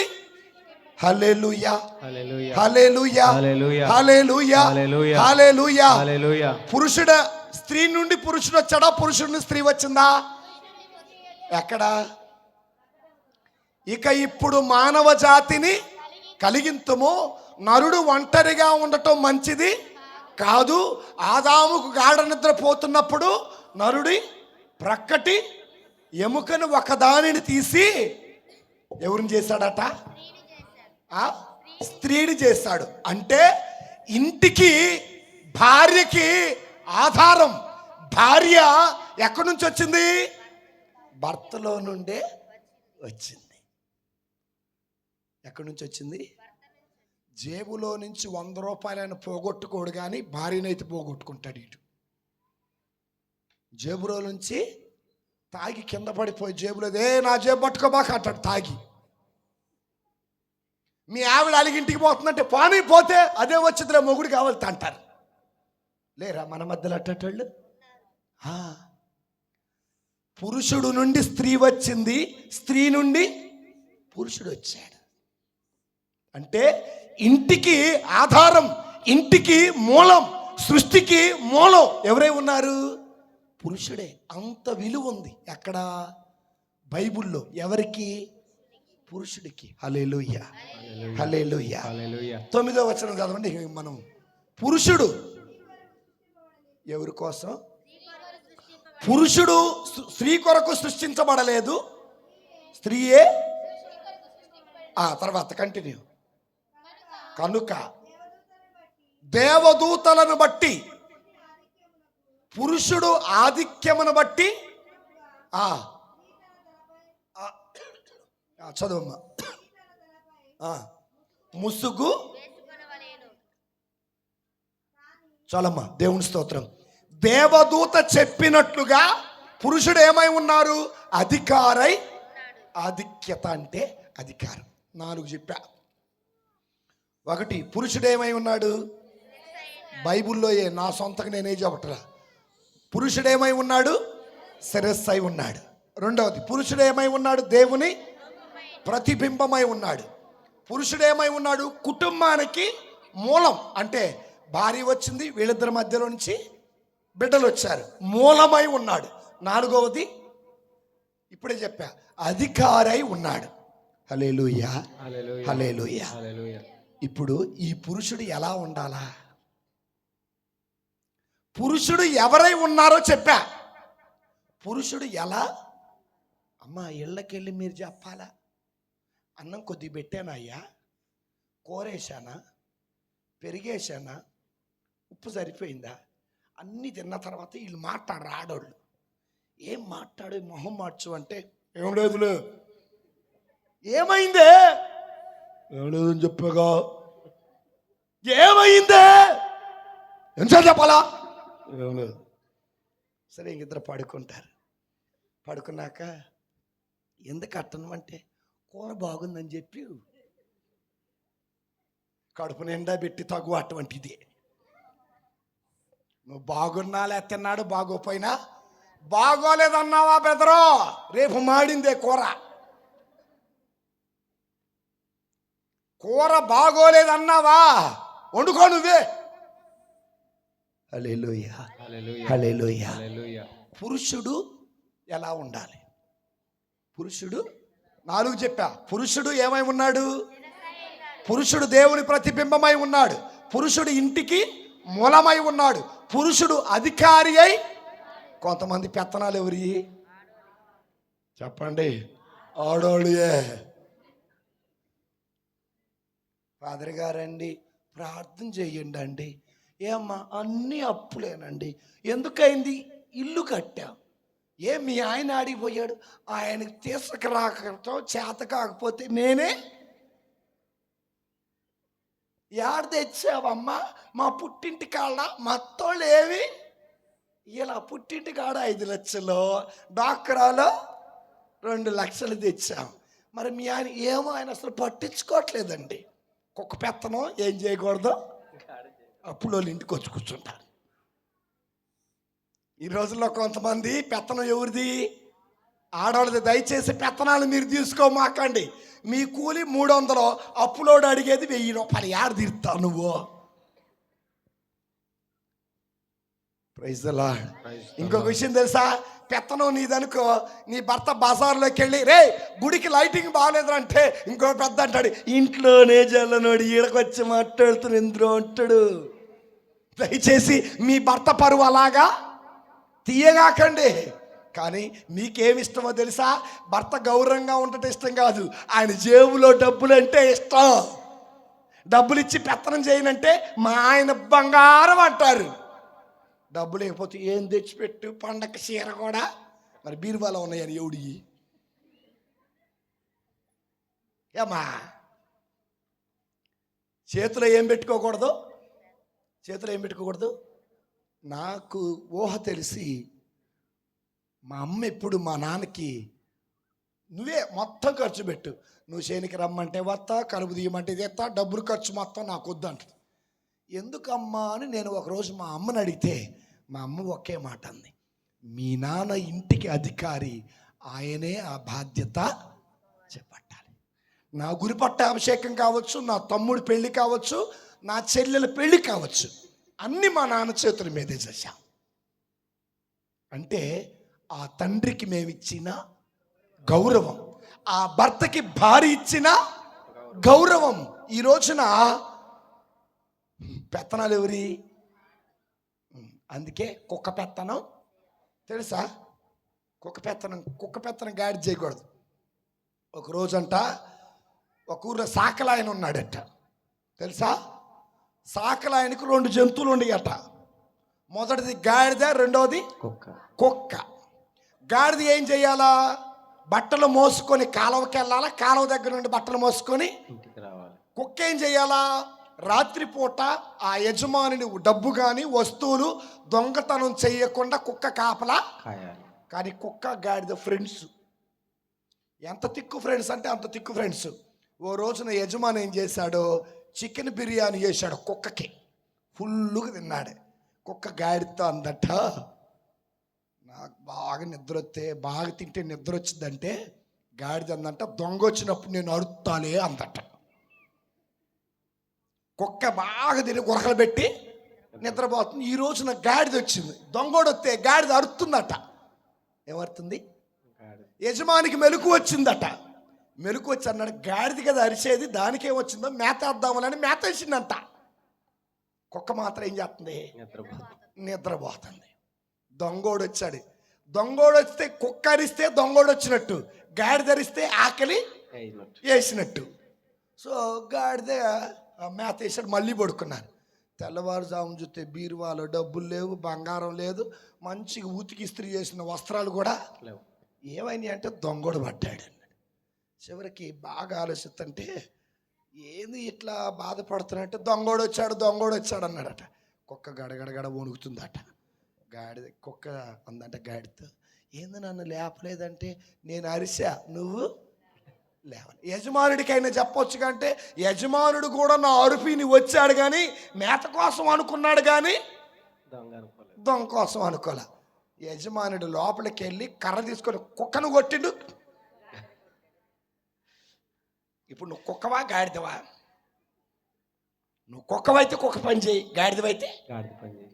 హల్లెలూయా, హల్లెలూయా. హల్లెలూయా, హల్లెలూయా. హల్లెలూయా, హల్లెలూయా. హల్లెలూయా. హల్లెలూయా. పురుషుడు స్త్రీ నుండి పురుషుడు వచ్చాడా? పురుషుడి నుండి స్త్రీ వచ్చిందా? ఎక్కడా? ఇక ఇప్పుడు మానవ జాతిని కలిగింతుము, నరుడు ఒంటరిగా ఉండటం మంచిది కాదు. ఆదాముకు గాఢ నిద్ర పోతున్నప్పుడు నరుడి ప్రక్కటి ఎముకను ఒకదానిని తీసి ఎవరిని చేశాడట? స్త్రీని చేశాడు. అంటే ఇంటికి, భార్యకి ఆధారం. భార్య ఎక్కడి నుంచి వచ్చింది? భర్తలో నుండే వచ్చింది. ఎక్కడి నుంచి వచ్చింది? జేబులో నుంచి 100 రూపాయలను పోగొట్టుకోడు, కానీ భార్యనైతే పోగొట్టుకుంటాడు. ఇటు జేబులో నుంచి తాగి కింద పడిపోయి జేబులో నా జేబు పట్టుకోబాక అంటాడు తాగి. మీ ఆవిడ అలిగింటికి పోతుందంటే పానీ పోతే అదే వచ్చిందిలే మొగుడు కావాలి అంటారు. లేరా మన మధ్యలో అట్టేటోళ్ళు? పురుషుడు నుండి స్త్రీ వచ్చింది, స్త్రీ నుండి పురుషుడు వచ్చాడు. అంటే ఇంటికి ఆధారం, ఇంటికి మూలం, సృష్టికి మూలం ఎవరై ఉన్నారు? పురుషుడే. అంత విలువ ఉంది ఎక్కడ? బైబిల్లో. ఎవరికి? పురుషుడికి. హల్లెలూయా, హల్లెలూయా. 9వ వచనం చదవండి. మనం పురుషుడు ఎవరి కోసం? పురుషుడు స్త్రీ కొరకు సృష్టించబడలేదు, స్త్రీయే. తర్వాత కంటిన్యూ. కనుక దేవదూతలను బట్టి, పురుషుడు ఆధిక్యమును బట్టి చదువమ్మా. ముసుగు చాలమ్మా. దేవుని స్తోత్రం. దేవదూత చెప్పినట్లుగా పురుషుడు ఏమై ఉన్నారు? అధికారై. ఆధిక్యత అంటే అధికారం. 4 చెప్పా. 1 పురుషుడు ఏమై ఉన్నాడు? బైబిల్లో నా సొంతగా నేనే చెప్పట్లా. పురుషుడు ఏమై ఉన్నాడు? శిరస్సు అయి ఉన్నాడు. 2వది పురుషుడు ఏమై ఉన్నాడు? దేవుని ప్రతిబింబమై ఉన్నాడు. పురుషుడు ఏమై ఉన్నాడు? కుటుంబానికి మూలం. అంటే భార్య వచ్చింది, వీళ్ళిద్దరి మధ్యలో నుంచి బిడ్డలు వచ్చారు, మూలమై ఉన్నాడు. 4వది ఇప్పుడే చెప్పా, అధికారై ఉన్నాడు. హల్లెలూయా, హల్లెలూయా. ఇప్పుడు ఈ పురుషుడు ఎలా ఉండాలా? పురుషుడు ఎవరై ఉన్నారో చెప్పా. పురుషుడు ఎలా? అమ్మా ఇళ్ళకెళ్ళి మీరు చెప్పాలా? అన్నం కొద్ది పెట్టానా అయ్యా, కూరేసానా, పెరిగేసానా, ఉప్పు సరిపోయిందా, అన్నీ తిన్న తర్వాత వీళ్ళు మాట్లాడరు. ఆడోళ్ళు ఏం మాట్లాడు, మొహం మార్చు అంటే ఏం లేదులే. ఏమైందే? ఏం లేదని చెప్పాగా. ఏమైందే? ఎంతసేపు చెప్పాలా? ఏం లేదు. సరే ఇంకిద్దరు పడుకుంటారు. పడుకున్నాక ఎందుకు అట్టను అంటే కూర బాగుందని చెప్పి కడుపు నిండా పెట్టి తగు అటువంటిది. నువ్వు బాగున్నా లే తిన్నాడు, బాగోపోయినా బాగోలేదన్నావా బెదరో, రేపు మాడిందే కూర. కూర బాగోలేదన్నావా, వండుకో నువ్వే. హల్లెలూయా, హల్లెలూయా. పురుషుడు ఎలా ఉండాలి? పురుషుడు 4 చెప్పా. పురుషుడు ఏమై ఉన్నాడు? పురుషుడు దేవుని ప్రతిబింబమై ఉన్నాడు. పురుషుడు ఇంటికి మూలమై ఉన్నాడు. పురుషుడు అధికారి అయి. కొంతమంది పెత్తనాలు ఎవరి? చెప్పండి. ఆడోళ్ళే. ఫాదర్ గారండి ప్రార్థన చేయండి అండి. ఏమ్మా అన్నీ అప్పులేనండి. ఎందుకైంది? ఇల్లు కట్టా. మీ ఆయన ఆడిపోయాడు, ఆయనకి తీసుకురాకటం చేత కాకపోతే నేనే ఏడ తెచ్చావమ్మా? మా పుట్టింటి కాళ్ళ మత్తోళ్ళు ఏవి ఇలా పుట్టింటి కాడ 5 లక్షలు, డాక్రాలో 2 లక్షలు తెచ్చాం. మరి మీ ఆయన ఏమో ఆయన అసలు పట్టించుకోవట్లేదండి. కుక్క పెత్తనం ఏం చేయకూడదు, అప్పుడు వాళ్ళు ఇంటికి వచ్చి కూర్చుంటారు. ఈ రోజుల్లో కొంతమంది పెత్తనం ఎవరిది? ఆడవాళ్ళది. దయచేసి పెత్తనాలు మీరు తీసుకోమాకండి. మీ కూలి 300, అప్పులోడు అడిగేది 1000 రూపాయలు. యాడ తీరుతావు నువ్వు? Praise the lord. ఇంకొక విషయం తెలుసా? పెత్తనం నీదనుకో, నీ భర్త బజార్లోకి వెళ్ళి రే గుడికి లైటింగ్ బాగాలేదంటే ఇంకో పెద్ద అంటాడు, ఇంట్లోనే జల్లనోడు ఈడకొచ్చి మాట్లాడుతున్న ఇంద్రో అంటాడు. దయచేసి మీ భర్త పరువు అలాగా తీయగాకండి. కానీ మీకేమి ఇష్టమో తెలుసా? భర్త గౌరవంగా ఉండటం ఇష్టం కాదు, ఆయన జేబులో డబ్బులు అంటే ఇష్టం. డబ్బులు ఇచ్చి పెత్తనం చేయనంటే మా ఆయన బంగారం అంటారు. డబ్బు లేకపోతే ఏం తెచ్చిపెట్టు, పండగ చీర కూడా మరి బీరువాలో ఉన్నాయని ఎవడి ఏమా? చేతిలో ఏం పెట్టుకోకూడదు, చేతిలో ఏం పెట్టుకోకూడదు. నాకు ఊహ తెలిసి మా అమ్మ ఎప్పుడు మా నాన్నకి నువ్వే మొత్తం ఖర్చు పెట్టు, నువ్వు చేనికి రమ్మంటే వస్తా, కలుపు తీయమంటే తెస్తా, డబ్బులు ఖర్చు మొత్తం నాకు వద్దంటుంది. ఎందుకమ్మా అని నేను ఒకరోజు మా అమ్మని అడిగితే మా అమ్మ ఒకే మాట అంది, మీ నాన్న ఇంటికి అధికారి, ఆయనే ఆ బాధ్యత చేపట్టాలి. నా గురిపట్ట అభిషేకం కావచ్చు, నా తమ్ముడి పెళ్ళి కావచ్చు, నా చెల్లెల పెళ్ళి కావచ్చు, అన్నీ మా నాన్న చేతుల మీదే చేశాం. అంటే ఆ తండ్రికి మేమిచ్చిన గౌరవం, ఆ భర్తకి భార్య ఇచ్చిన గౌరవం. ఈ రోజున పెత్తనాలు ఎవరి? అందుకే కుక్క పెత్తనం తెలుసా? కుక్క పెత్తనం గాడి చేయకూడదు. ఒక రోజంట ఒక ఊర్లో సాకలాయన ఉన్నాడట. తెలుసా? సాకలాయనకు 2 జంతువులు ఉండేయట. మొదటిది గాడిద, రెండవది కుక్క. గాడిద ఏం చేయాలా? బట్టలు మోసుకొని కాలువకి వెళ్ళాలా, కాలువ దగ్గర నుండి బట్టలు మోసుకొని ఇంటికి రావాలి. కుక్క ఏం చేయాలా? రాత్రిపూట ఆ యజమాని డబ్బు కానీ వస్తువులు దొంగతనం చేయకుండా కుక్క కాపలా కాయాలి. కానీ కుక్క గాడిద ఫ్రెండ్స్. ఎంత తిక్కు ఫ్రెండ్స్ అంటే అంత తిక్కు ఫ్రెండ్స్. ఓ రోజున యజమాని ఏం చేశాడు? చికెన్ బిర్యానీ చేశాడు కుక్కకి. ఫుల్లుగా తిన్నాడు. కుక్క గాడితో అందట, నాకు బాగా నిద్ర వస్తే, బాగా తింటే నిద్ర వచ్చిందంటే గాడిద అందంట, దొంగ వచ్చినప్పుడు నేను అరుతాలే అందట. కుక్క బాగా తిని గురకలు పెట్టి నిద్రపోతుంది. ఈ రోజున గాడిద వచ్చింది. దొంగోడు వస్తే గాడిద అరుతుందట. ఏమరుతుంది? యజమానికి మెలకు వచ్చిందట. మెలకు వచ్చి అన్నాడు, గాడిద కదా అరిచేది, దానికేం వచ్చిందో మేతేద్దామని మేత వేసిందంట. కుక్క మాత్రం ఏం చేస్తుంది? నిద్రపోతుంది. దొంగోడు వచ్చాడు. దొంగోడు వస్తే కుక్క అరిస్తే దొంగోడు వచ్చినట్టు, గాడిద అరిస్తే ఆకలి వేసినట్టు. సో గాడిద మేత వేసాడు. మళ్ళీ పడుకున్నారు. తెల్లవారుజాము చూస్తే బీరువాలో డబ్బులు లేవు, బంగారం లేదు, మంచిగా ఉతికి ఇస్త్రీ చేసిన వస్త్రాలు కూడా లేవు. ఏమైంది అంటే దొంగోడు పడ్డాడు. చివరికి బాగా ఆలోచిస్తుంటే ఏంది ఇట్లా బాధపడుతున్నట్టే, దొంగోడు వచ్చాడు అన్నాడట. కుక్క గడగడగడ వణుకుతుందట. కుక్క అందంట గాడితో, ఏంది నన్ను లేపలేదంటే, నేను అరిసా, నువ్వు లేవని. యజమానుడికైనా చెప్పొచ్చు కంటే, యజమానుడు కూడా నా అరుపిని వచ్చాడు కానీ మేత కోసం అనుకున్నాడు కానీ దొంగ కోసం అనుకోలే. యజమానుడు లోపలికి వెళ్ళి కర్ర తీసుకొని కుక్కను కొట్టిండు. ఇప్పుడు నువ్వు కుక్కవా గాడిదవా? నువ్వు కుక్కవైతే కుక్క పని చేయి, గాడిదవైతే గాడిద పని చేయి.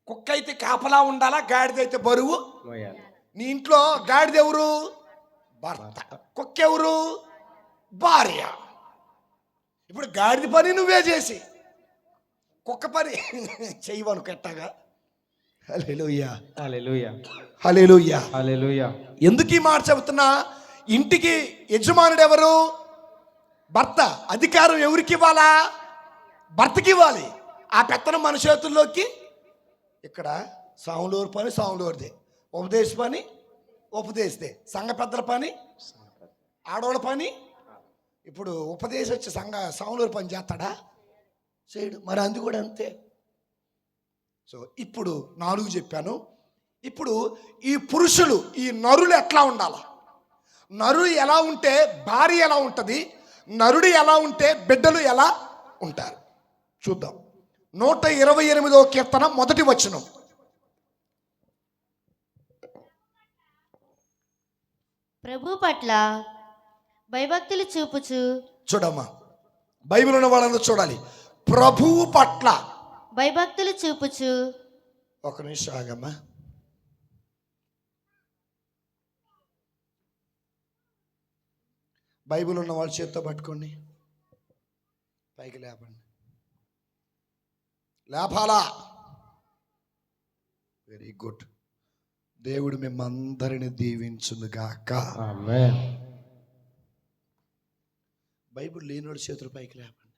కుక్క అయితే కాపలా ఉండాలా, గాడిదైతే బరువు మోయాలి. నీ ఇంట్లో గాడిద ఎవరు? భర్త. కుక్క ఎవరు? భార్య. ఇప్పుడు గాడిద పని నువ్వే చేసి కుక్క పని చెయ్యవను కెట్టగా. హల్లెలూయా, హల్లెలూయా, హల్లెలూయా, హల్లెలూయా. ఎందుకు ఈ మాట చెబుతున్నా? ఇంటికి యజమానుడు ఎవరు? భర్త అధికారం ఎవరికి ఇవ్వాలా? భర్తకి ఇవ్వాలి. ఆ పెత్తనం మన చేతుల్లోకి. ఇక్కడ సాములూరు పని సాములూరిదే, ఉపదేశ పని ఉపదేశదే, సంఘ పెద్దల పని ఆడవాళ్ళ పని. ఇప్పుడు ఉపదేశం వచ్చి సాములూరు పని చేస్తాడా? చేయడు. మరి అందు కూడా అంతే. సో ఇప్పుడు 4 చెప్పాను. ఇప్పుడు ఈ పురుషులు, ఈ నరులు ఎట్లా ఉండాలా? నరుడు ఎలా ఉంటే భార్య ఎలా ఉంటుంది, నరుడు ఎలా ఉంటే బిడ్డలు ఎలా ఉంటారు చూద్దాం. 128వ కీర్తన 1వ వచనం. ప్రభు పట్ల భయభక్తులు చూపుచు. చూడమ్మా, బైబిల్ ఉన్న వాళ్ళందరూ చూడాలి. ప్రభువు పట్ల భయభక్తులు చూపుచు. ఒక నిమిషం ఆగమ్మా. బైబిల్ ఉన్న వాళ్ళ చేత్తో పట్టుకోండి, పైకి లేపండి. లేపాలా? Very good. దేవుడు మిమ్మందరిని దీవించునుగాక. ఆమేన్. బైబిల్ లేనోడి చేతులు పైకి లేపండి.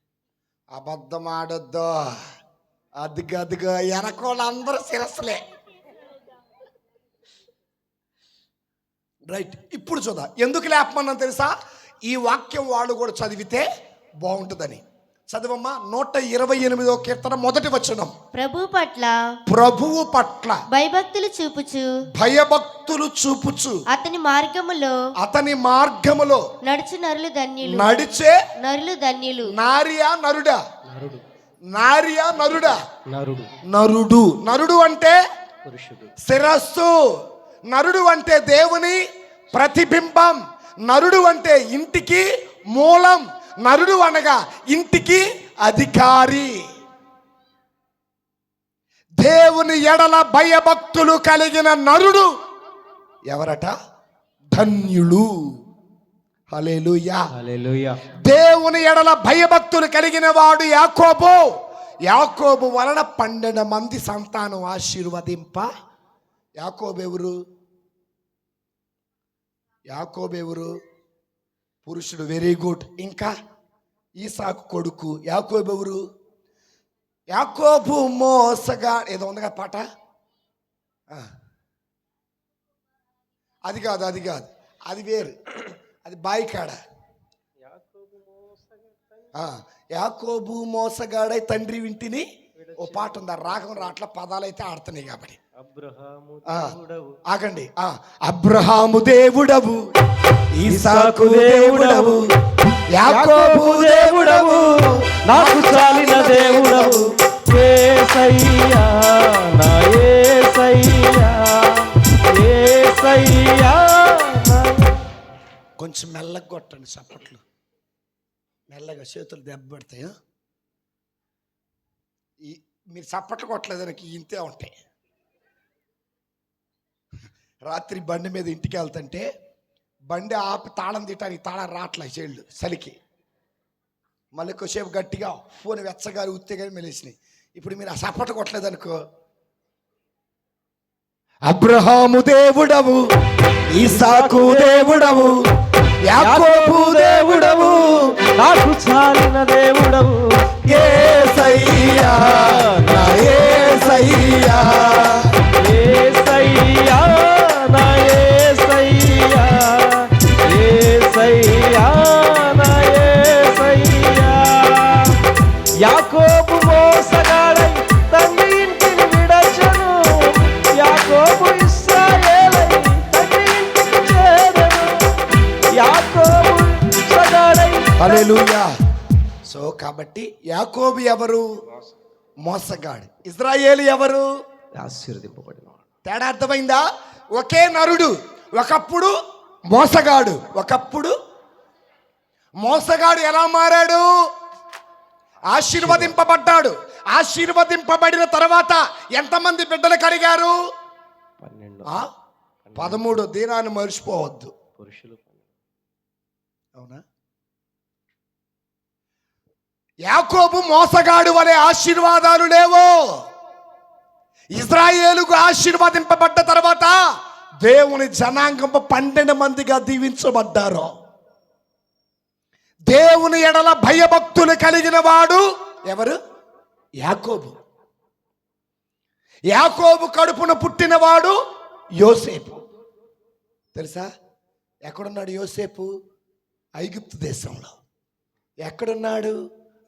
అబద్ధం ఆడొద్దు. అదిగో వెనకోళ్ళందరూ శిరస్సులే. రైట్. ఇప్పుడు చూద్దాం ఎందుకు లేపమన్నా తెలుసా? ఈ వాక్యం వాళ్ళు కూడా చదివితే బాగుంటుందని. చదవమ్మా. 128వ కీర్తన 1వ వచనం. ప్రభువు పట్ల భయభక్తులు చూపుచు అతని మార్గములో నడుచు నరులు ధన్యులు. నడిచే నరులు ధన్యులు. నార్యా నరుడా? నరుడు. నార్యా నరుడా? నరుడు. నరుడు. నరుడు అంటే పురుషుడు. శిరస్సు. నరుడు అంటే దేవుని ప్రతిబింబం. నరుడు అంటే ఇంటికి మూలం. నరుడు అనగా ఇంటికి అధికారి. దేవుని ఎడల భయభక్తులు కలిగిన నరుడు ఎవరట? ధన్యులు. హల్లెలూయా. హల్లెలూయా. దేవుని ఎడల భయభక్తులు కలిగిన వాడు యాకోబు. యాకోబు వలన 12 మంది సంతానం ఆశీర్వదింప. యాకోబు ఎవరు? యాకోబు ఎవరు? పురుషుడు. Very good. ఇంకా ఈసాకు కొడుకు. యాకోబు ఎవరు? యాకోబు మోసగా ఏదో ఉందిగా పాట. అది కాదు, అది వేరు, అది బాయికాడ. యాకోబు మోసగాడై తండ్రి వింటిని ఓ పాట ఉంది. రాగం రాట్ల పదాలు అయితే ఆడుతున్నాయి కాబట్టి. ఆగండి. అబ్రహాము దేవుడవు, ఈసాకు దేవుడవు, యాకోబు దేవుడవు, నాకు చాలిన దేవుడవు. యేసయ్యా నా యేసయ్యా, యేసయ్యా నా. కొంచెం మెల్లగా కొట్టండి చప్పట్లు. మెల్లగా, చేతులు దెబ్బ పడతాయి. మీరు చప్పట్లు కొట్టలేదానికి ఇంతే ఉంటాయి. రాత్రి బండి మీద ఇంటికి వెళ్తుంటే బండి ఆపి తాళం తీయటానికి తాళం రాట్లే చేళ్ళు చలికి. మళ్ళీ కొద్దిసేపు గట్టిగా ఫోన్ వెచ్చగాలి ఉత్తే కానీ మెలేసినాయి. ఇప్పుడు మీరు ఆ చప్పట్లు కొట్టలేదనుకో. అబ్రహాము దేవుడవు, ఈసాకు దేవుడవు, యాకోబు దేవుడవు, నాకు చాలిన దేవుడవు. యేసయ్యా నా యేసయ్యా, యేసయ్యా నా యేసయ్యా, యేసయ్యా నా యేసయ్యా. యాకోబు మోసగాడై తండ్రి ఇంటిని విడచెను, యాకోబు ఇశ్రాయేలై తండ్రి ఇంటికి చేరెను. యాకోబు మోసగాడై. హల్లెలూయా. సో కాబట్టి యాకోబు ఎవరు? మోసగాడు. ఇశ్రాయేలు ఎవరు? ఆశీర్వదింపబడినవాడు. తేడా అర్థమైందా? ఒకే నరుడు. ఒకప్పుడు మోసగాడు, ఒకప్పుడు మోసగాడు ఎలా మారాడు? ఆశీర్వదింపబడ్డాడు. ఆశీర్వదింపబడిన తర్వాత ఎంతమంది బిడ్డలు కలిగారు? 13. దీనాన్ని మర్చిపోవద్దు. పురుషులు. అవునా? యాకోబు మోసగాడు వలె ఆశీర్వాదాలు లేవు. ఇశ్రాయేలుకు ఆశీర్వదింపబడ్డ తర్వాత దేవుని జనాంగం 12 మందిగా దీవించబడ్డారు. దేవుని ఎడల భయభక్తులు కలిగిన వాడు ఎవరు? యాకోబు. యాకోబు కడుపున పుట్టినవాడు యోసేపు. తెలుసా ఎక్కడున్నాడు యోసేపు? ఐగుప్తు దేశంలో. ఎక్కడున్నాడు?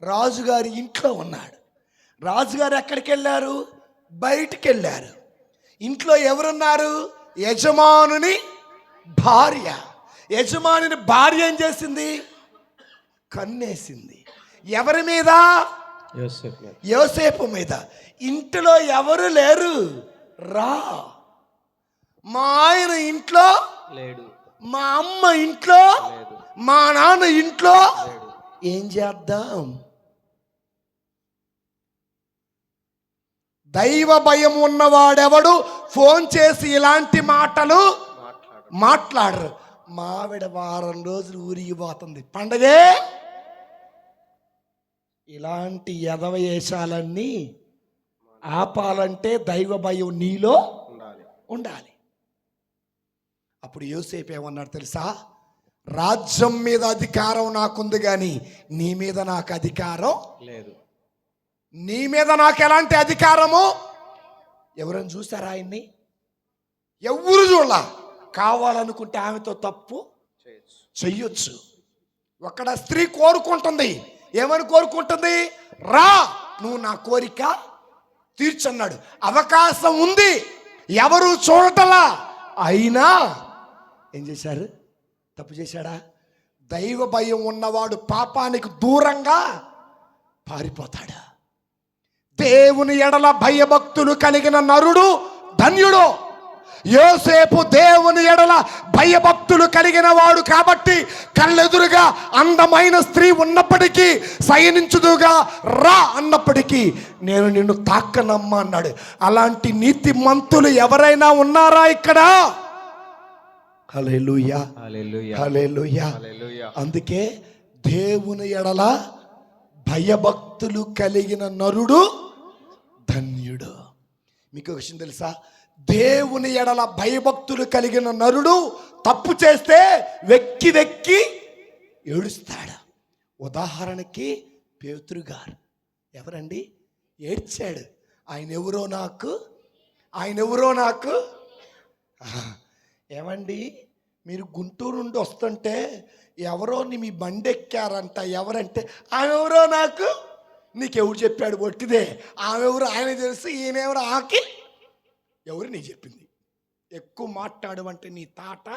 రాజుగారి ఇంట్లో ఉన్నాడు. రాజుగారు ఎక్కడికి వెళ్ళారు? బయటికి వెళ్ళారు. ఇంట్లో ఎవరున్నారు? యజమానుని భార్య. యజమానుని భార్య ఏం చేసింది? కన్నేసింది. ఎవరి మీద? యోసేపు మీద. ఇంట్లో ఎవరు లేరు. రా, మా ఆయన ఇంట్లో లేడు, మా అమ్మ ఇంట్లో లేదు, మా నాన్న ఇంట్లో లేడు. ఏం చేద్దాం? దైవ భయం ఉన్నవాడెవడు ఫోన్ చేసి ఇలాంటి మాటలు మాట్లాడరు. మావిడ వారం రోజులు ఊరికి పోతుంది, పండగే. ఇలాంటి యదవయేషాలన్నీ ఆపాలంటే దైవ భయం నీలో ఉండాలి. అప్పుడు యోసేపు ఏమన్నాడు తెలుసా? రాజ్యం మీద అధికారం నాకుంది కానీ నీ మీద నాకు అధికారం లేదు. నీ మీద నాకు ఎలాంటి అధికారము? ఎవరైనా చూసారా ఆయన్ని? ఎవరు చూడాల. కావాలనుకుంటే ఆమెతో తప్పు చెయ్యొచ్చు. ఒక్కడ స్త్రీ కోరుకుంటుంది. ఏమని కోరుకుంటుంది? రా, నువ్వు నా కోరిక తీర్చన్నాడు. అవకాశం ఉంది, ఎవరు చూడటలా. అయినా ఏం చేశారు? తప్పు చేశాడా? దైవ భయం ఉన్నవాడు పాపానికి దూరంగా పారిపోతాడు. దేవుని ఎడల భయభక్తులు కలిగిన నరుడు ధన్యుడు. యోసేపు దేవుని ఎడల భయభక్తులు కలిగిన వాడు కాబట్టి కళ్ళెదురుగా అందమైన స్త్రీ ఉన్నప్పటికీ సయనించుదుగా రా అన్నప్పటికీ నేను నిన్ను తాకనమ్మా అన్నాడు. అలాంటి నీతిమంతులు ఎవరైనా ఉన్నారా ఇక్కడ? హల్లెలూయా, హల్లెలూయా, హల్లెలూయా. హల్లెలూయా. అందుకే దేవుని ఎడల భయభక్తులు కలిగిన నరుడు ధన్యుడు. మీకు ఒక విషయం తెలుసా? దేవుని ఎడల భయభక్తులు కలిగిన నరుడు తప్పు చేస్తే వెక్కి వెక్కి ఏడుస్తాడు. ఉదాహరణకి పేతురు గారు ఎవరండి? ఏడ్చాడు. ఆయన ఎవరో నాకు ఏమండి, మీరు గుంటూరు నుండి వస్తుంటే ఎవరో మీ బండి ఎక్కారంట. ఎవరంటే ఆమెవరో నాకు. నీకెవరు చెప్పాడు? ఒట్టిదే. ఆమెవరు ఆయన తెలుసు, ఈయనెవరు ఆకి ఎవరు నీకు చెప్పింది? ఎక్కువ మాట్లాడమంటే నీ తాట.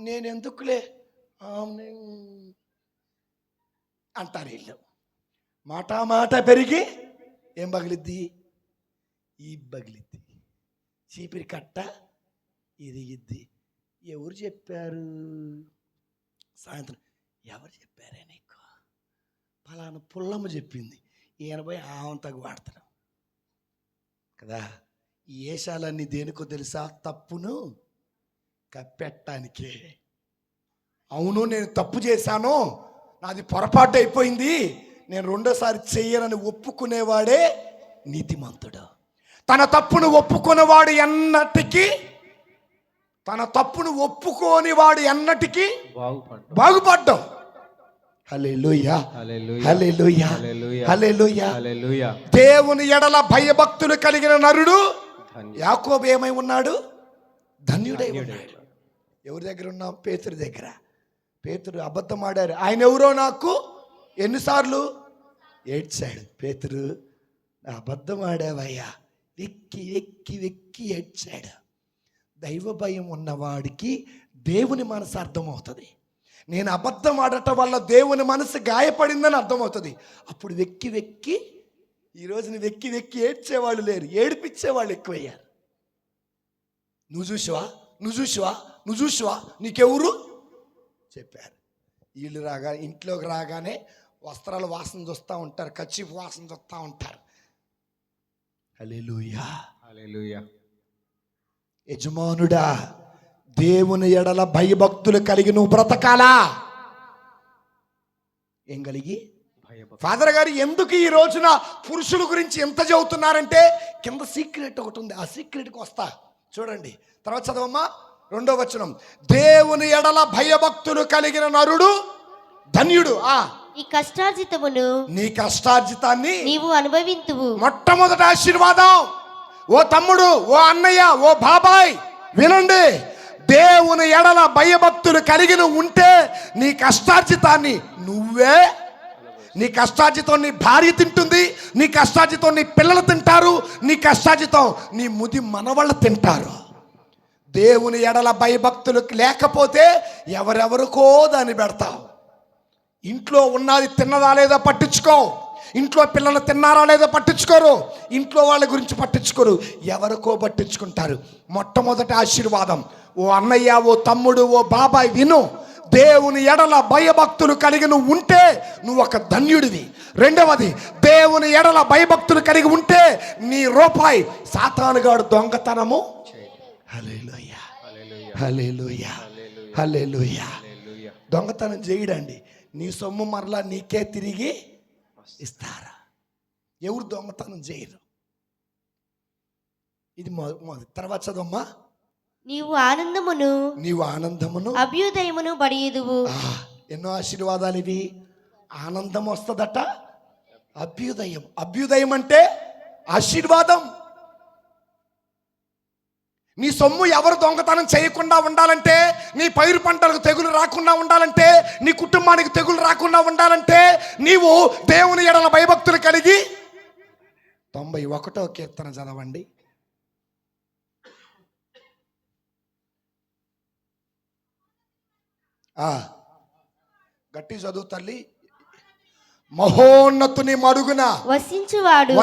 నేను ఎందుకులే అంటారు వీళ్ళు. మాట పెరిగి ఏం పగిలిద్ది? ఈ పగిలిద్ది. చీపిరి కట్ట ఇరిగిద్ది. ఎవరు చెప్పారు? సాయంత్రం ఎవరు చెప్పారే నీకు? ఫలానా పుల్లమ్మ చెప్పింది. ఈయన పోయి ఆవంతకు వాడతాడు కదా. ఈ ఏషాలన్నీ దేనికో తెలుసా? తప్పును కప్పెట్టడానికే. అవును, నేను తప్పు చేశాను, నాది పొరపాటు అయిపోయింది, నేను రెండోసారి చెయ్యనని ఒప్పుకునేవాడే నీతిమంతుడు. తన తప్పును ఒప్పుకునేవాడు ఎన్నటికీ, తన తప్పును ఒప్పుకోని వాడు ఎన్నటికీ బాగుపడ్డాం. హల్లెలూయా, హల్లెలూయా, హల్లెలూయా, హల్లెలూయా. దేవుని ఎడల భయభక్తులు కలిగిన నరుడు యాకోబు ఏమై ఉన్నాడు? ధన్యుడై ఉన్నాడు. ఎవరి దగ్గర ఉన్నాం? పేతురు దగ్గర. పేతురు అబద్ధం ఆడారు. ఆయన ఎవరో నాకు ఎన్నిసార్లు ఏడ్చాడు. పేతురు, అబద్ధం ఆడావయ్యా. వెక్కి వెక్కి వెక్కి ఏడ్చాడు. దైవ భయం ఉన్నవాడికి దేవుని మనసు అర్థమవుతుంది. నేను అబద్ధం ఆడటం వల్ల దేవుని మనసు గాయపడిందని అర్థమవుతుంది. అప్పుడు వెక్కి వెక్కి, ఈరోజుని వెక్కి వెక్కి ఏడ్చేవాళ్ళు లేరు, ఏడిపించేవాళ్ళు ఎక్కువయ్యారు. నువ్వు చూసావా నీకెవరు చెప్పారు? వీళ్ళు ఇంట్లోకి రాగానే వస్త్రాల వాసన చూస్తూ ఉంటారు, కచ్చిపు వాసన చూస్తూ ఉంటారు. హల్లెలూయా, హల్లెలూయా. యజమానుడా, దేవుని ఎడల భయభక్తులు కలిగి నువ్వు బ్రతకాలా. ఏం కలిగి? ఫాదర్ గారు ఎందుకు ఈ రోజున పురుషుల గురించి ఎంత చెబుతున్నారంటే కింద సీక్రెట్ ఒకటి ఉంది. ఆ సీక్రెట్కి వస్తా, చూడండి. తర్వాత చదవమ్మా, 2వ వచనం. దేవుని ఎడల భయభక్తులు కలిగిన నరుడు ధన్యుడు. నీ కష్టార్జితమును నీ కష్టార్జితాన్ని నీవు అనుభవింతువు. మొట్టమొదటి ఆశీర్వాదం. ఓ తమ్ముడు, ఓ అన్నయ్య, ఓ బాబాయ్ వినండి. దేవుని ఎడల భయభక్తులు కలిగి ఉంటే నీ కష్టార్జితాన్ని నువ్వే, నీ కష్టార్జితం నీ భార్య తింటుంది, నీ కష్టార్జితం నీ పిల్లలు తింటారు, నీ కష్టార్జితం నీ ముది మనవాళ్ళు తింటారు. దేవుని ఎడల భయభక్తులు లేకపోతే ఎవరెవరికో దాన్ని పెడతావు. ఇంట్లో ఉన్నది తిన్నదా లేదా పట్టించుకో, ఇంట్లో పిల్లలు తిన్నారా లేదా పట్టించుకోరు, ఇంట్లో వాళ్ళ గురించి పట్టించుకోరు, ఎవరికో పట్టించుకుంటారు. మొట్టమొదటి ఆశీర్వాదం, ఓ అన్నయ్య, ఓ తమ్ముడు, ఓ బాబాయ్ విను. దేవుని ఎడల భయభక్తులు కలిగి నువ్వు ఉంటే నువ్వు ఒక ధన్యుడివి. రెండవది, దేవుని ఎడల భయభక్తులు కలిగి ఉంటే నీ రూపాయి సాతానుగాడు దొంగతనము. హల్లెలూయా, హల్లెలూయా, హల్లెలూయా. దొంగతనం చేయడండి. నీ సొమ్ము మరలా నీకే తిరిగి ఇస్తారా? ఎవరు దొంగతనం చేయరు. ఇది తర్వాత చదవమ్మా. నీవు ఆనందమును అభ్యుదయమును బడియుదువు. ఎన్నో ఆశీర్వాదాలు ఇవి. ఆనందం వస్తుందట, అభ్యుదయం అంటే ఆశీర్వాదం. నీ సొమ్ము ఎవరు దొంగతనం చేయకుండా ఉండాలంటే, నీ పైరు పంటలకు తెగులు రాకుండా ఉండాలంటే, నీ కుటుంబానికి తెగులు రాకుండా ఉండాలంటే నీవు దేవుని ఎడల భయభక్తులు కలిగి 91వ కీర్తన చదవండి. గట్టి చదువు తల్లి. మహోన్నతుని మడుగున వసించువాడు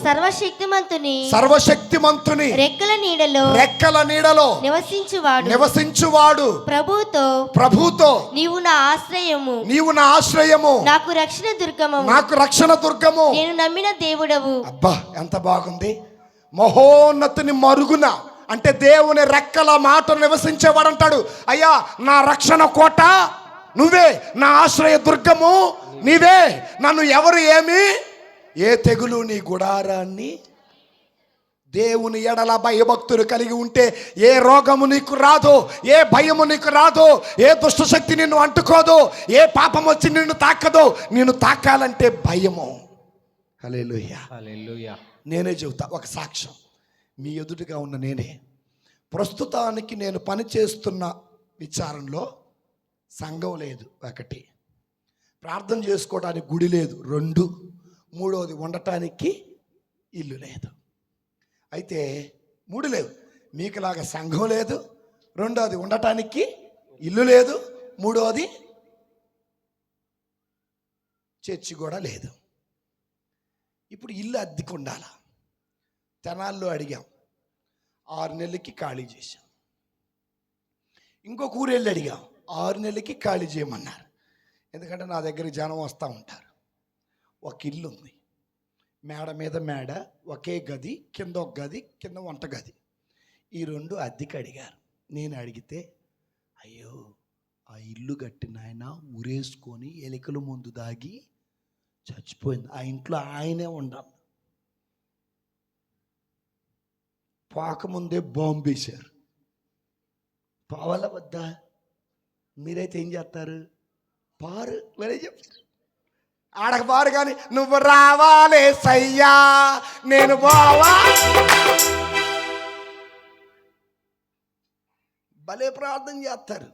సర్వశక్తిమంతుని రెక్కల నీడలో నివసించువాడు ప్రభుతో నీవు నా ఆశ్రయము నాకు రక్షణ దుర్గము నేను నమ్మిన దేవుడవు. అబ్బా ఎంత బాగుంది. మహోన్నతుని మరుగున అంటే దేవుని రెక్కల మాట నివసించేవాడు అంటాడు. అయ్యా, నా రక్షణ కోట నువ్వే, నా ఆశ్రయ దుర్గము నీవే. నన్ను ఎవరు ఏ తెగులు నీ గుడారాన్ని. దేవుని ఎడల భయభక్తులు కలిగి ఉంటే ఏ రోగము నీకు రాదు, ఏ భయము నీకు రాదు, ఏ దుష్టశక్తి నిన్ను అంటుకోదు, ఏ పాపం వచ్చి నిన్ను తాకదు. నిన్ను తాకాలంటే భయము. హల్లెలూయా, హల్లెలూయా. నేనే చెబుతా ఒక సాక్ష్యం. మీ ఎదుటిగా ఉన్న నేనే. ప్రస్తుతానికి నేను పనిచేస్తున్న విచారంలో సంఘం లేదు, 1. ప్రార్థన చేసుకోవడానికి గుడి లేదు, 2. మూడవది ఉండటానికి ఇల్లు లేదు. అయితే 3 లేవు. మీకులాగా సంఘం లేదు, 2వది ఉండటానికి ఇల్లు లేదు, 3వది చర్చి కూడా లేదు. ఇప్పుడు ఇల్లు అద్దెకు ఉండాలా? తెనాల్లో అడిగాం, 6 నెలలకి ఖాళీ చేశాం. ఇంకొక ఊరు వెళ్ళి అడిగాం, 6 నెలలకి ఖాళీ చేయమన్నారు. ఎందుకంటే నా దగ్గరికి జనం వస్తూ ఉంటారు. ఒక ఇల్లు ఉంది, మేడ మీద మేడ, ఒకే గది, కింద ఒక గది, కింద వంట గది. ఈ 2 అద్దెకి అడిగారు. నేను అడిగితే, అయ్యో ఆ ఇల్లు కట్టిన ఆయన ఉరేసుకొని ఎలికల ముందు దాగి చచ్చిపోయింది. ఆ ఇంట్లో ఆయనే ఉండాలి. పోకముందే బాంబు వేశారు. పోవాల వద్దా? మీరైతే ఏం చేస్తారు? పారు మరే చెప్తారు. ఆడక పారు కానీ నువ్వు రావాలే సయ్యా నేను పోవా. భలే ప్రార్థన చేస్తారు.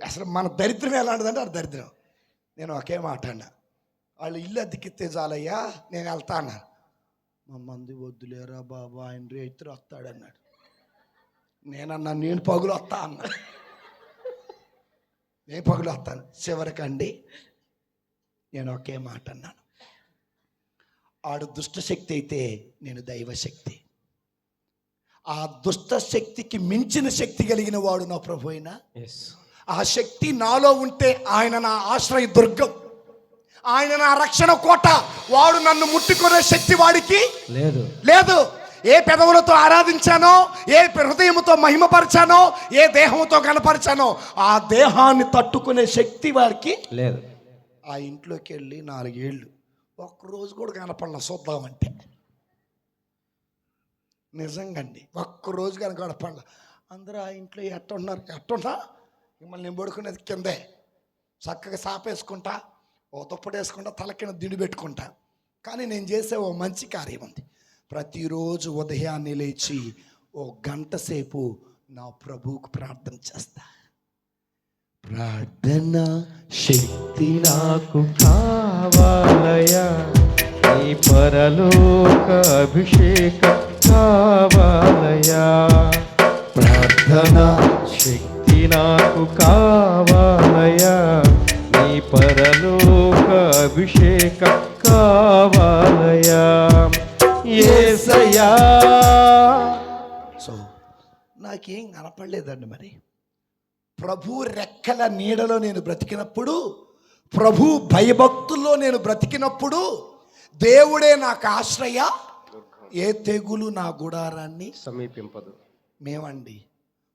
అసలు మన దరిద్రం ఎలాంటిదంటే అది దరిద్రం. నేను ఒకే మాట అన్నా, వాళ్ళు ఇల్లు అద్దెకిస్తే చాలయ్యా నేను వెళ్తా అన్నాను. మా మంది వద్దులేరా బాబా, ఆయన రైతులు వస్తాడన్నాడు. నేనన్నా నేను పగులు వస్తా అన్నా. నేను పగులు వస్తాను. చివరికండి నేను ఒకే మాట అన్నాను, ఆడు దుష్టశక్తి అయితే నేను దైవశక్తి. ఆ దుష్ట శక్తికి మించిన శక్తి కలిగిన వాడు నా ప్రభు అయినా. ఆ శక్తి నాలో ఉంటే ఆయన నా ఆశ్రయ దుర్గం, ఆయన నా రక్షణ కోట. వాడు నన్ను ముట్టుకునే శక్తి వాడికి లేదు. ఏ పెదవులతో ఆరాధించానో, ఏ హృదయంతో మహిమపరిచానో, ఏ దేహంతో కనపరిచానో ఆ దేహాన్ని తట్టుకునే శక్తి వాడికి లేదు. ఆ ఇంట్లోకి వెళ్ళి 4 ఏళ్ళు ఒక్కరోజు కూడా కనపడలా. చూద్దామంటే నిజంగా అండి, ఒక్కరోజు కనుక కనపడలా. అందరూ ఆ ఇంట్లో ఎట్టున్నారు, మిమ్మల్ని నేను పడుకునేది కిందే, చక్కగా సాపేసుకుంటా, ఓ దుప్పటి వేసుకుంటా, తల కింద దిండు పెట్టుకుంటా. కానీ నేను చేసే ఓ మంచి కార్యం ఉంది. ప్రతిరోజు ఉదయాన్నే లేచి ఓ గంట సేపు నా ప్రభువుకు ప్రార్థన చేస్తా. ప్రార్థన శక్తి నాకు కావాలయా, నీ పరలోక అభిషేకం కావాలయా. ప్రార్థన శక్తి నాకు కావాలయా, నీ పరలోక అభిషేకం కావాలయా. యేసయ్యా. సో నాకేం కనపడలేదండి. మరి ప్రభు రెక్కల నీడలో నేను బ్రతికినప్పుడు, ప్రభు భయభక్తుల్లో నేను బ్రతికినప్పుడు, దేవుడే నాకు ఆశ్రయ, ఏ తెగులు నా గుడారాన్ని సమీపింపదు. మేమండి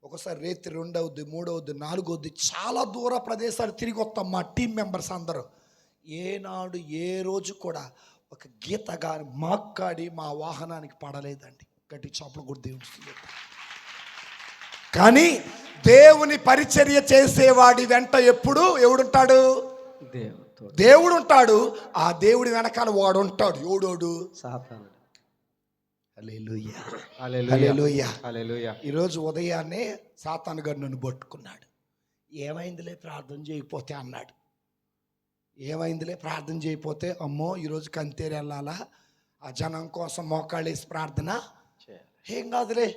ఒకసారి రేత్రి 2 అవుద్ది, 3 అవుద్ది, 4 అవుద్ది, చాలా దూర ప్రదేశాలు తిరిగి వస్తాం మా టీం మెంబర్స్ అందరూ. ఏనాడు ఏ రోజు కూడా ఒక గీత గాని మాక్కాడి మా వాహనానికి పడలేదండి. గట్టి చోపలు కూడా దేవుడు. కానీ దేవుని పరిచర్య చేసేవాడి వెంట ఎప్పుడు ఎవడుంటాడు? దేవుడు ఉంటాడు. ఆ దేవుడి వెనకాల వాడు ఉంటాడు. ఎవడోడు? సాతానుడు. హల్లెలూయా, హల్లెలూయా, హల్లెలూయా. ఈరోజు ఉదయాన్నే సాతాను గారు నన్ను పట్టుకున్నాడు. ఏమైందిలే ప్రార్థన చేయకపోతే అన్నాడు. ఏమైందిలే ప్రార్థన చేయకపోతే, అమ్మో ఈరోజు కంతేరు వెళ్ళాలా, ఆ జనం కోసం మోకాళ్ళేసి ప్రార్థన ఏం కాదులే.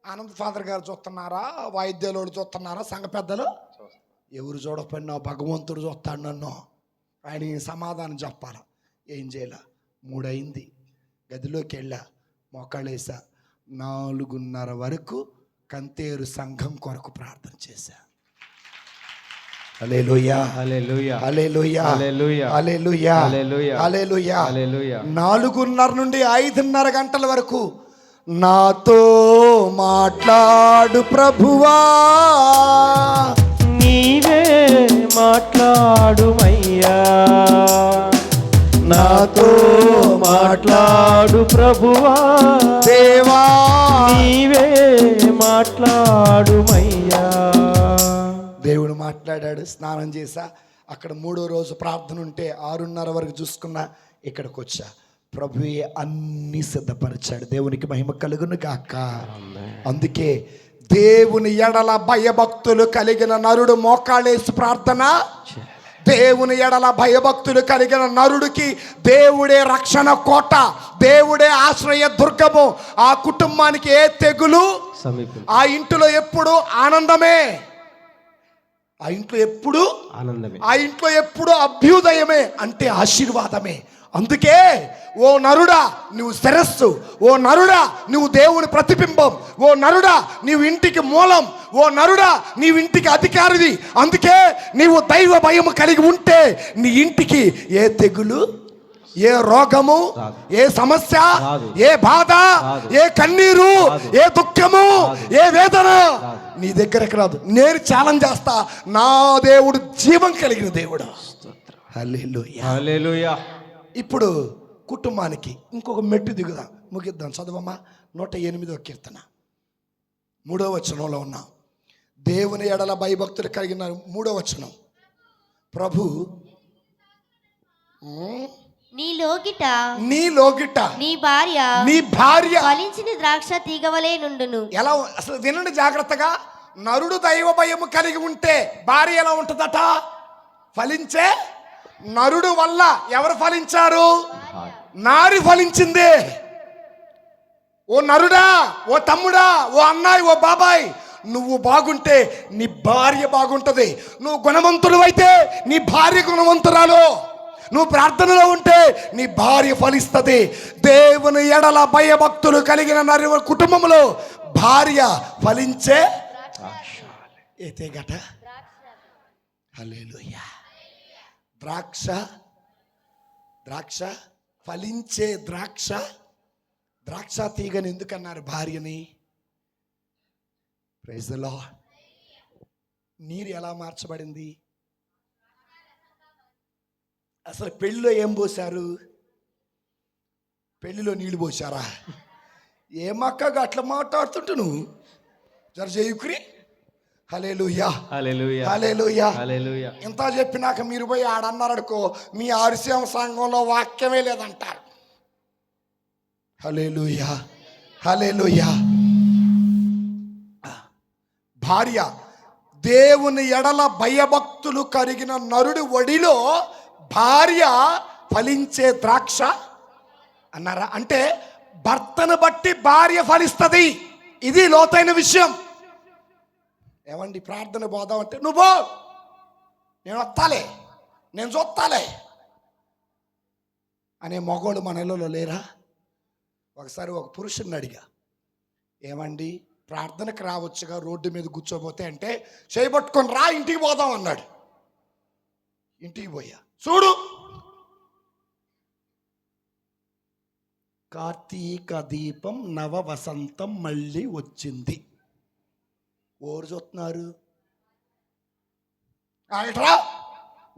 ఆనంద్ ఫాదర్ గారు చూస్తున్నారా, వాయిద్యాలు చూస్తున్నారా, సంఘ పెద్దలు ఎవరు చూడకపోయినా భగవంతుడు చూస్తాడు నన్ను. ఆయన సమాధానం చెప్పాల. ఏం చేయాల? 3 అయింది, గదిలోకి వెళ్ళా, మోకాళ్ళేసా. 4:30 వరకు కంతేరు సంఘం కొరకు ప్రార్థన చేశా. హల్లెలూయా, హల్లెలూయా, హల్లెలూయా, హల్లెలూయా, హల్లెలూయా, హల్లెలూయా, హల్లెలూయా. హల్లెలూయా. 4:30 నుండి 5:30 గంటల వరకు నాతో మాట్లాడు ప్రభువా, నీవే మాట్లాడుమయ్యా, నాతో మాట్లాడు ప్రభువా, దేవా నీవే మాట్లాడుమయ్యా. దేవుడు మాట్లాడాడు. స్నానం చేశా. అక్కడ 3వ రోజు ప్రార్థన ఉంటే 6:30 వరకు చూసుకున్నా. ఇక్కడికి వచ్చా. ప్రభువే అన్ని సిద్ధపరిచాడు. దేవునికి మహిమ కలుగును గాక. అందుకే దేవుని ఎడల భయభక్తులు కలిగిన నరుడు మోకాళ్ళేసి ప్రార్థన, దేవుని ఎడల భయభక్తులు కలిగిన నరుడికి దేవుడే రక్షణ కోట, దేవుడే ఆశ్రయ దుర్గము. ఆ కుటుంబానికి ఏ తెగులు, ఆ ఇంటిలో ఎప్పుడు ఆనందమే, ఆ ఇంట్లో ఎప్పుడు ఆనందమే, ఆ ఇంట్లో ఎప్పుడు అభ్యుదయమే, అంటే ఆశీర్వాదమే. అందుకే ఓ నరుడా నువ్వు శిరస్సు, ఓ నరుడా నువ్వు దేవుని ప్రతిబింబం, ఓ నరుడా నీవు ఇంటికి మూలం, ఓ నరుడా నీవు ఇంటికి అధికారివి. అందుకే నీవు దైవ భయం కలిగి ఉంటే నీ ఇంటికి ఏ తెగులు, ఏ రోగము, ఏ సమస్య, ఏ బాధ, ఏ కన్నీరు, ఏ దుఃఖము, ఏ వేదన నీ దగ్గరకు రాదు. నేను ఛాలెంజ్ చేస్తా, నా దేవుడు జీవం కలిగిన దేవుడు. హల్లెలూయా, హల్లెలూయా. ఇప్పుడు కుటుంబానికి ఇంకొక మెట్టు దిగుదాం, ముగిద్దాం. చదవమ్మా 108వ కీర్తన 3వ వచనంలో ఉన్నాం. దేవుని ఎడల భయభక్తులు కలిగిన 3వ వచనం. ప్రభు నీ లోగిట నీ భార్య ఫలించిన ద్రాక్ష తీగవలే నుండును. ఎలా? అసలు వినండి జాగ్రత్తగా. నరుడు దైవ భయము కలిగి ఉంటే భార్య ఎలా ఉంటుందట? ఫలించే. నరుడు వల్ల ఎవరు ఫలించారు? నారి ఫలించింది. ఓ నరుడా, ఓ తమ్ముడా, ఓ అన్నాయి, ఓ బాబాయ్, నువ్వు బాగుంటే నీ భార్య బాగుంటది. నువ్వు గుణవంతుడు అయితే నీ భార్య గుణవంతురాలు. నువ్వు ప్రార్థనలో ఉంటే నీ భార్య ఫలిస్తుంది. దేవుని ఎడల భయభక్తులు కలిగిన నరు కుటుంబంలో భార్య ఫలించే ఏతే గట. హల్లెలూయా. ద్రాక్ష ఫలించే ద్రాక్ష తీగని ఎందుకన్నారు భార్యని? Praise the lord. నీరు ఎలా మార్చబడింది? అసలు పెళ్ళిలో ఏం పోశారు? పెళ్ళిలో నీళ్ళు పోసారా? ఏమక్కగా అట్లా మాట్లాడుతుంటూ నువ్వు జర చేయుకురి. హల్లెలూయా, హల్లెలూయా హల్లెలూయా. హల్లెలూయా. ఇంత చెప్పినాక మీరు పోయి ఆడన్నారనుకో, మీ ఆర్సీఎం సంఘంలో వాక్యమే లేదంటారు. హల్లెలూయా, హల్లెలూయా. భార్య దేవుని ఎడల భయభక్తులు కలిగిన నరుడి ఒడిలో భార్య ఫలించే ద్రాక్ష అన్నారా? అంటే భర్తను బట్టి భార్య ఫలిస్తుంది. ఇది లోతైన విషయం. ఏమండి, ప్రార్థన పోదాం అంటే నువ్వు పో, నేను వస్తాలే, నేను చూస్తాలే అనే మగోడు మన ఇళ్ళలో లేరా? ఒకసారి ఒక పురుషుని అడిగా, ఏమండి ప్రార్థనకు రావచ్చుగా, రోడ్డు మీద కూర్చోబోతే అంటే, చేయబట్టుకొని రా ఇంటికి పోదాం అన్నాడు. ఇంటికి పోయా, చూడు కార్తీక దీపం నవ వసంతం మళ్ళీ వచ్చింది. ఓరు చూస్తున్నారు. ఆల్ట్రా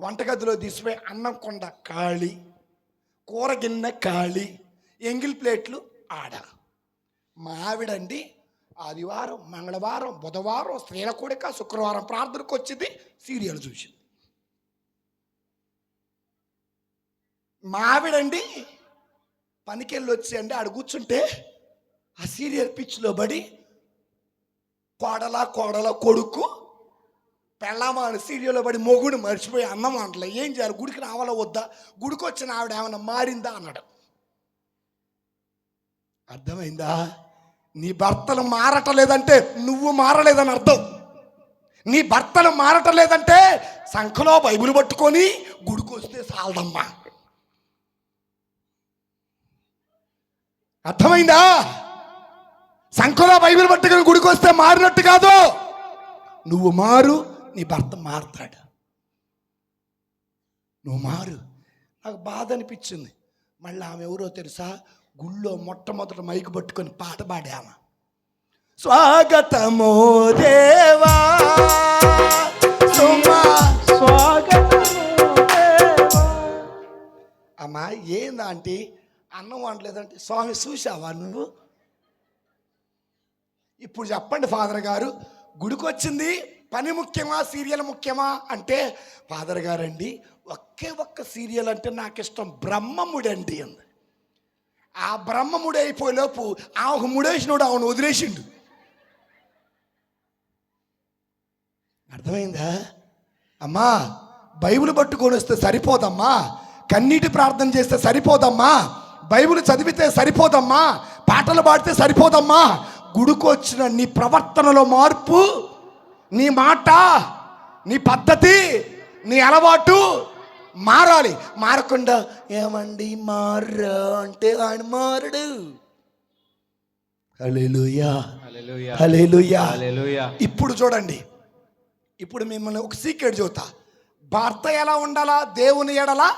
వంటగదిలో తీసిపోయి అన్నం కొండ ఖాళీ, కూర గిన్నె ఖాళీ, ఎంగిల్ ప్లేట్లు ఆడ. మా ఆవిడండి ఆదివారం, మంగళవారం, బుధవారం స్త్రీల కూడిక, శుక్రవారం ప్రార్థనకు వచ్చింది, సీరియల్ చూసింది. మా ఆవిడండి పనికెళ్ళి వచ్చి అండి ఆడ కూర్చుంటే ఆ సీరియల్ పిచ్చిలో పడి కోడల కొడుకు పెళ్ళామాను సీరియల్లో పడి మొగుడు మర్చిపోయి అన్నం అంటలే. ఏం చేయాలి, గుడికి రావాలా వద్దా, గుడికి వచ్చిన ఆవిడ ఏమన్నా మారిందా అన్నాడు. అర్థమైందా? నీ భర్తలు మారటలేదంటే నువ్వు మారలేదని అర్థం. నీ భర్తలు మారటలేదంటే సంఖలో బైబిల్ పట్టుకొని గుడికి వస్తే చాలదమ్మా. అర్థమైందా? సంఖలో బైబిల్ పట్టుకొని గుడికి వస్తే మారినట్టు కాదు. నువ్వు మారు, నీ భర్త మారుతాడు. నువ్వు మారు. నాకు బాధ అనిపించింది. మళ్ళీ ఆమె ఎవరో తెలుసా? గుళ్ళో మొట్టమొదట మైకు పట్టుకొని పాట పాడామ, స్వాగతమో దేవా సుమా అమ్మా. ఏందంటే అన్నం వండలేదంటే, స్వామి చూసావా నువ్వు? ఇప్పుడు చెప్పండి ఫాదర్ గారు, గుడికి వచ్చింది పని ముఖ్యమా సీరియల్ ముఖ్యమా అంటే, ఫాదర్ గారండి ఒక్క సీరియల్ అంటే నాకు ఇష్టం, బ్రహ్మముడండి అంది. ఆ బ్రహ్మముడి అయిపోయేలోపు ఆమెకు ముడేసినోడు ఆమెను వదిలేసిండు. అర్థమైందా? అమ్మా బైబిల్ పట్టుకొని వస్తే సరిపోదమ్మా, కన్నీటి ప్రార్థన చేస్తే సరిపోదమ్మా, బైబిల్ చదివితే సరిపోదమ్మా, పాటలు పాడితే సరిపోదమ్మా. గుడికి వచ్చిన నీ ప్రవర్తనలో మార్పు, నీ మాట, నీ పద్ధతి, నీ అలవాటు మారాలి. మారకుండా ఏమండి మారా అంటే ఆయన మారడు. హల్లెలూయా, హల్లెలూయా హల్లెలూయా. హల్లెలూయా. ఇప్పుడు చూడండి, ఇప్పుడు మిమ్మల్ని ఒక సీక్రెట్ చెబుతా. భర్త ఎలా ఉండాలా? దేవుని ఎడలా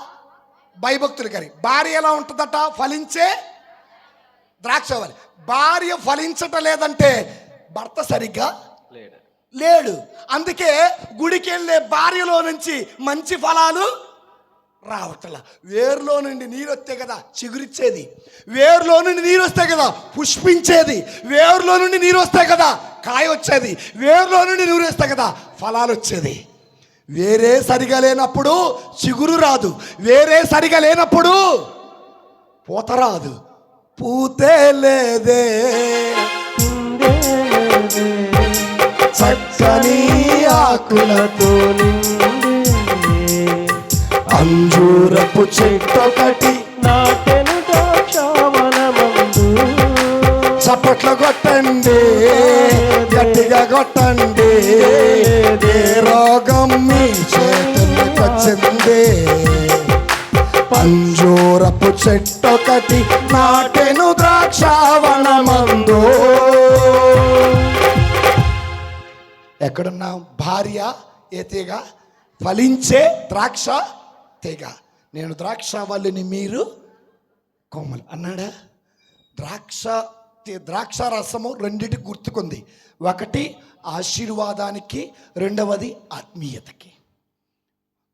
భయభక్తులు కలిగి. భార్య ఎలా ఉంటుందట? ఫలించే ద్రాక్షవల్లి. భార్య ఫలించటం లేదంటే భర్త సరిగ్గా లేడు. అందుకే గుడికి వెళ్ళే భార్యలో నుంచి మంచి ఫలాలు రావట్లా. వేరులో నుండి నీరు వస్తే కదా చిగురిచ్చేది, వేరులో నుండి నీరు వస్తే కదా పుష్పించేది, వేరులో నుండి నీరు వస్తే కదా కాయ వచ్చేది, వేరులో నుండి నీరు వస్తే కదా ఫలాలు వచ్చేది. వేరే సరిగా లేనప్పుడు చిగురు రాదు, వేరే సరిగా లేనప్పుడు పూత రాదు. పూతే లేదే చక్కని ఆకులతో అంజూరపు చెట్టొకటి నాటెను ద్రాక్షావనమందు. చప్పట్లు కొట్టండి, గట్టిగా కొట్టండి. ఏ రోగం మీ చేతులకు వచ్చింది? అంజూరపు చెట్టొకటి నాటెను ద్రాక్షావనమందు. ఎక్కడున్నా? భార్య ఏ తీగ? ఫలించే ద్రాక్ష తీగ. నేను ద్రాక్షవల్లిని, మీరు కొమ్మలు అన్నాడా? ద్రాక్ష రసము రెండిటికి గుర్తుకుంది. ఒకటి ఆశీర్వాదానికి, రెండవది ఆత్మీయతకి.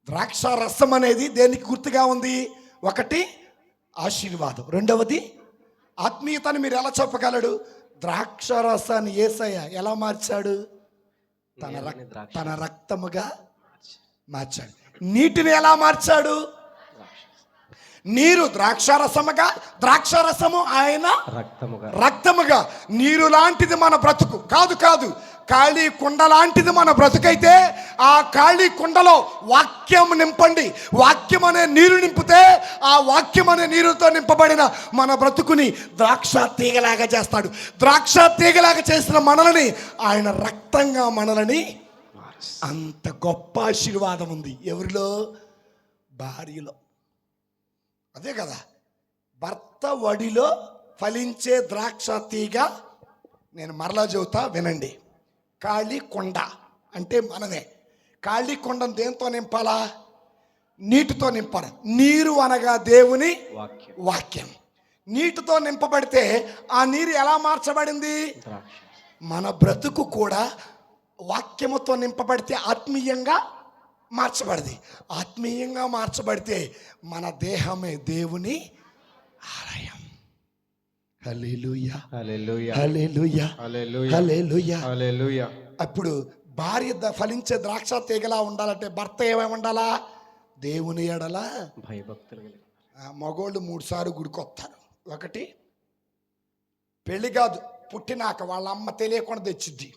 ద్రాక్ష రసం అనేది దేనికి గుర్తుగా ఉంది? ఒకటి ఆశీర్వాదం, రెండవది ఆత్మీయతని మీరు ఎలా చెప్పగలడు? ద్రాక్ష రసాన్ని యేసయ్య ఎలా మార్చాడు? తన రక్తముగా మార్చాడు. నీటిని ఎలా మార్చాడు? నీరు ద్రాక్షారసముగా, ద్రాక్షారసము ఆయన రక్తముగా. నీరు లాంటిది మన బ్రతుకు కాదు. ఖాళీ కుండ లాంటిది మన బ్రతుకైతే ఆ ఖాళీ కుండలో వాక్యం నింపండి. వాక్యం అనే నీరు నింపితే ఆ వాక్యం అనే నీరుతో నింపబడిన మన బ్రతుకుని ద్రాక్ష తీగలాగా చేస్తాడు. ద్రాక్ష తీగలాగా చేసిన మనలని ఆయన రక్తంగా మనలని. అంత గొప్ప ఆశీర్వాదం ఉంది ఎవరిలో? భార్యలో. అదే కదా, భర్త వడిలో ఫలించే ద్రాక్ష తీగ. నేను మరలా చెబుతా వినండి. ఖాళీ కొండ అంటే మనమే. ఖాళీ కొండను దేంతో నింపాలా? నీటితో నింపాలి. నీరు అనగా దేవుని వాక్యం. నీటితో నింపబడితే ఆ నీరు ఎలా మార్చబడింది? మన బ్రతుకు కూడా వాక్యముతో నింపబడితే ఆత్మీయంగా మార్చబడింది. ఆత్మీయంగా మార్చబడితే మన దేహమే దేవుని ఆలయం. హల్లెలూయా, హల్లెలూయా, హల్లెలూయా, హల్లెలూయా, హల్లెలూయా. అప్పుడు భార్య ఫలించే ద్రాక్ష తీగలా ఉండాలంటే భర్త ఏమేమి ఉండాలా? దేవుని ఎడల భయభక్తులు. మగోళ్ళు 3 సార్లు గుడికొస్తారు. ఒకటి పెళ్లి కాదు, పుట్టినాక వాళ్ళ అమ్మ తెలియకుండా తెచ్చిద్ది.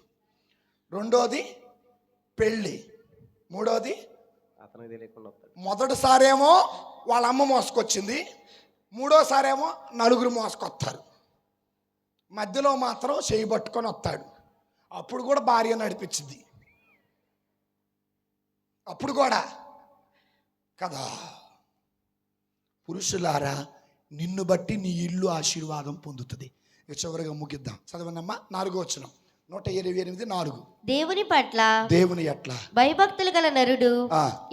రెండోది పెళ్ళి. మూడోది అతనికి తెలియకుండా. మొదటిసారేమో వాళ్ళ అమ్మ మోసుకొచ్చింది, మూడోసారేమో నలుగురు మోసుకొస్తారు. మధ్యలో మాత్రం చేయి పట్టుకొని వస్తాడు. అప్పుడు కూడా భార్య నడిపించింది. అప్పుడు కూడా కదా. పురుషులారా, నిన్ను బట్టి నీ ఇల్లు ఆశీర్వాదం పొందుతుంది. ఇక చివరిగా ముగిద్దాం. చదవనమ్మా 4వ వచనం. 128:4. దేవుని పట్ల దేవుని ఎట్లా భయభక్తులు గల నరుడు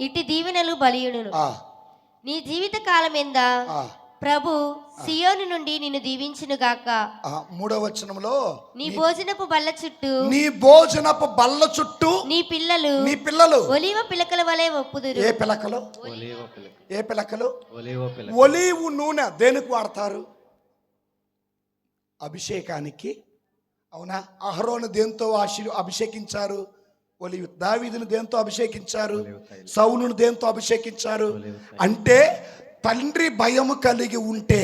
ఇట్టి దీవెనలు బలియుడును. నీ జీవిత కాలమెంద ప్రభు సియోను నుండి నిన్ను దీవించును గాక. 3వ వచనంలో నీ భోజనపు బల్ల చుట్టూ నీ పిల్లలు ఒలీవ పిలకల వలె ఒప్పుదురు. ఏ పిలకలు? ఏ పిలకలు? ఒలీవు నూనె దేనికి వాడతారు? అభిషేకానికి. అవునా? అహరోను దేంతో అభిషేకించారు? ఒలీవు. దావీదును దేంతో అభిషేకించారు? సౌలును దేంతో అభిషేకించారు? అంటే తండ్రి భయము కలిగి ఉంటే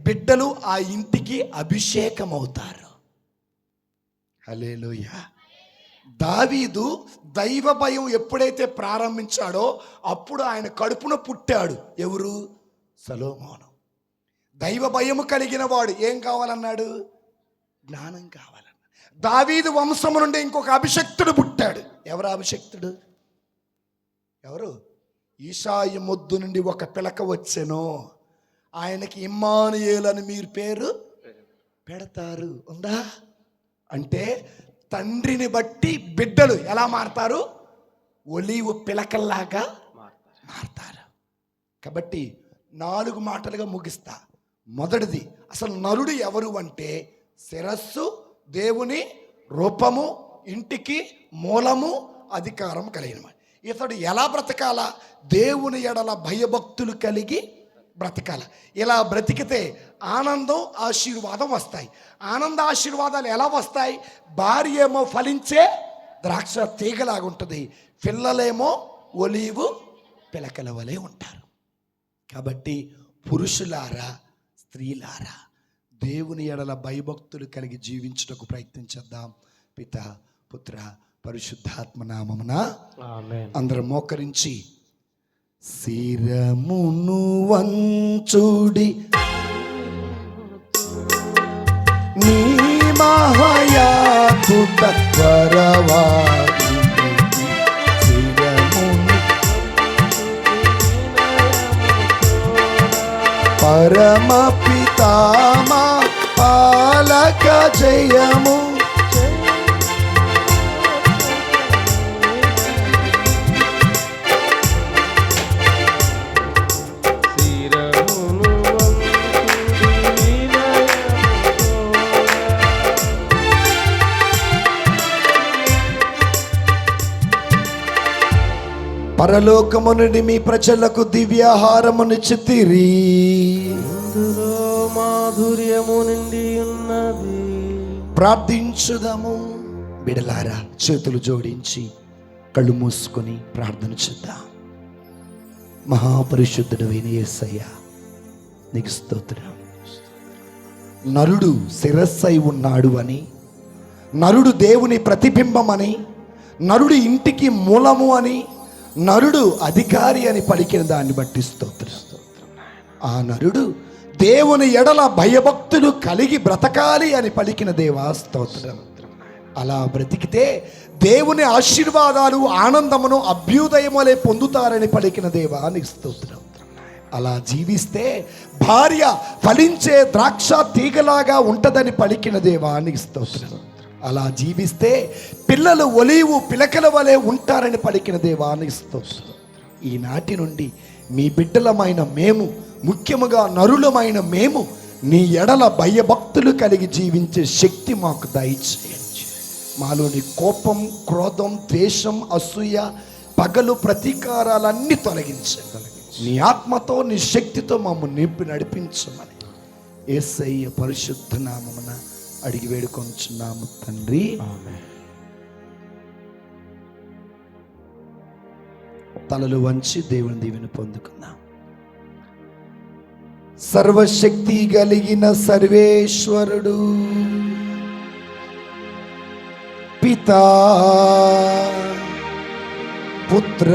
బిడ్డలు ఆ ఇంటికి అభిషేకం అవుతారు. హల్లెలూయా. దావీదు దైవ భయం ఎప్పుడైతే ప్రారంభించాడో అప్పుడు ఆయన కడుపున పుట్టాడు. ఎవరు? సొలొమోను. దైవ భయము కలిగిన వాడు ఏం కావాలన్నాడు? జ్ఞానం కావాలన్నాడు. దావీదు వంశము నుండి ఇంకొక అభిషక్తుడు పుట్టాడు. ఎవరు అభిషక్తుడు? ఎవరు? ఈశాయి మొద్దు నుండి ఒక పిలక వచ్చెను, ఆయనకి ఇమ్మానుయేలు అని మీరు పేరు పెడతారు. ఉందా? అంటే తండ్రిని బట్టి బిడ్డలు ఎలా మారతారు? ఒలీవు పిలకల్లాగా మారతారు. కాబట్టి 4 మాటలుగా ముగిస్తా. మొదటిది, అసలు నరుడు ఎవరు అంటే శిరస్సు, దేవుని రూపము, ఇంటికి మూలము, అధికారం కలిగిన. ఇతడు ఎలా బ్రతకాలా? దేవుని ఎడల భయభక్తులు కలిగి బ్రతకాల. ఇలా బ్రతికితే ఆనందం, ఆశీర్వాదం వస్తాయి. ఆనంద ఆశీర్వాదాలు ఎలా వస్తాయి? భార్య ఏమో ఫలించే ద్రాక్ష తీగలాగా ఉంటుంది, పిల్లలేమో ఒలీవు పిలకల వలె ఉంటారు. కాబట్టి పురుషులారా, స్త్రీలారా, దేవుని ఎడల భయభక్తులు కలిగి జీవించుటకు ప్రయత్నించేద్దాం. పిత, పుత్ర, పరిశుద్ధాత్మ నామమున ఆమేన్. అందరం మోకరించి శిరమును వంచుడి నీ మహాయాద్భుత వరవాది, శిరమును పరమ పితామా పాలక జయము పరలోకము నుండి మీ ప్రజలకు దివ్యాహారమునిచ్చితిరి, అందులో మాధుర్యము నిండి ఉన్నది. ప్రార్థించుదము. బిడలారా చేతులు జోడించి కళ్ళు మూసుకొని ప్రార్థన చేద్దాం. మహాపరిశుద్ధుడు యేసయ్య, నీకు స్తోత్రం. నరుడు శిరస్సై ఉన్నాడు అని, నరుడు దేవుని ప్రతిబింబమని, నరుడు ఇంటికి మూలము అని, నరుడు అధికారి అని పలికిన దాన్ని బట్టి స్తోత్రం. ఆ నరుడు దేవుని ఎడల భయభక్తులు కలిగి బ్రతకాలి అని పలికిన దేవా స్తోత్రం. అలా బ్రతికితే దేవుని ఆశీర్వాదాలు, ఆనందమును, అభ్యుదయములే పొందుతారని పలికిన దేవా నీకు స్తోత్రం. అలా జీవిస్తే భార్య ఫలించే ద్రాక్ష తీగలాగా ఉంటదని పలికిన దేవా నీకు స్తోత్రం. అలా జీవిస్తే పిల్లలు ఒలీవు పిలకల వలె ఉంటారని పలికిన దేవా నీకు స్తోత్రం. ఈనాటి నుండి మీ బిడ్డలమైన మేము, ముఖ్యముగా నరులమైన మేము, నీ ఎడల భయభక్తులు కలిగి జీవించే శక్తి మాకు దయచేయండి. మాలోని కోపం, క్రోధం, ద్వేషం, అసూయ, పగలు, ప్రతీకారాలన్నీ తొలగించండి. నీ ఆత్మతో, నీ శక్తితో మమ్మల్ని నింపి నడిపించమని యేసయ్య పరిశుద్ధ నామమున అడిగి వేడుకొంచున్నాము తండ్రి. తలలు వంచి దేవుని దీవెని పొందుకుందాం. సర్వశక్తి కలిగిన సర్వేశ్వరుడు, పితా, పుత్ర,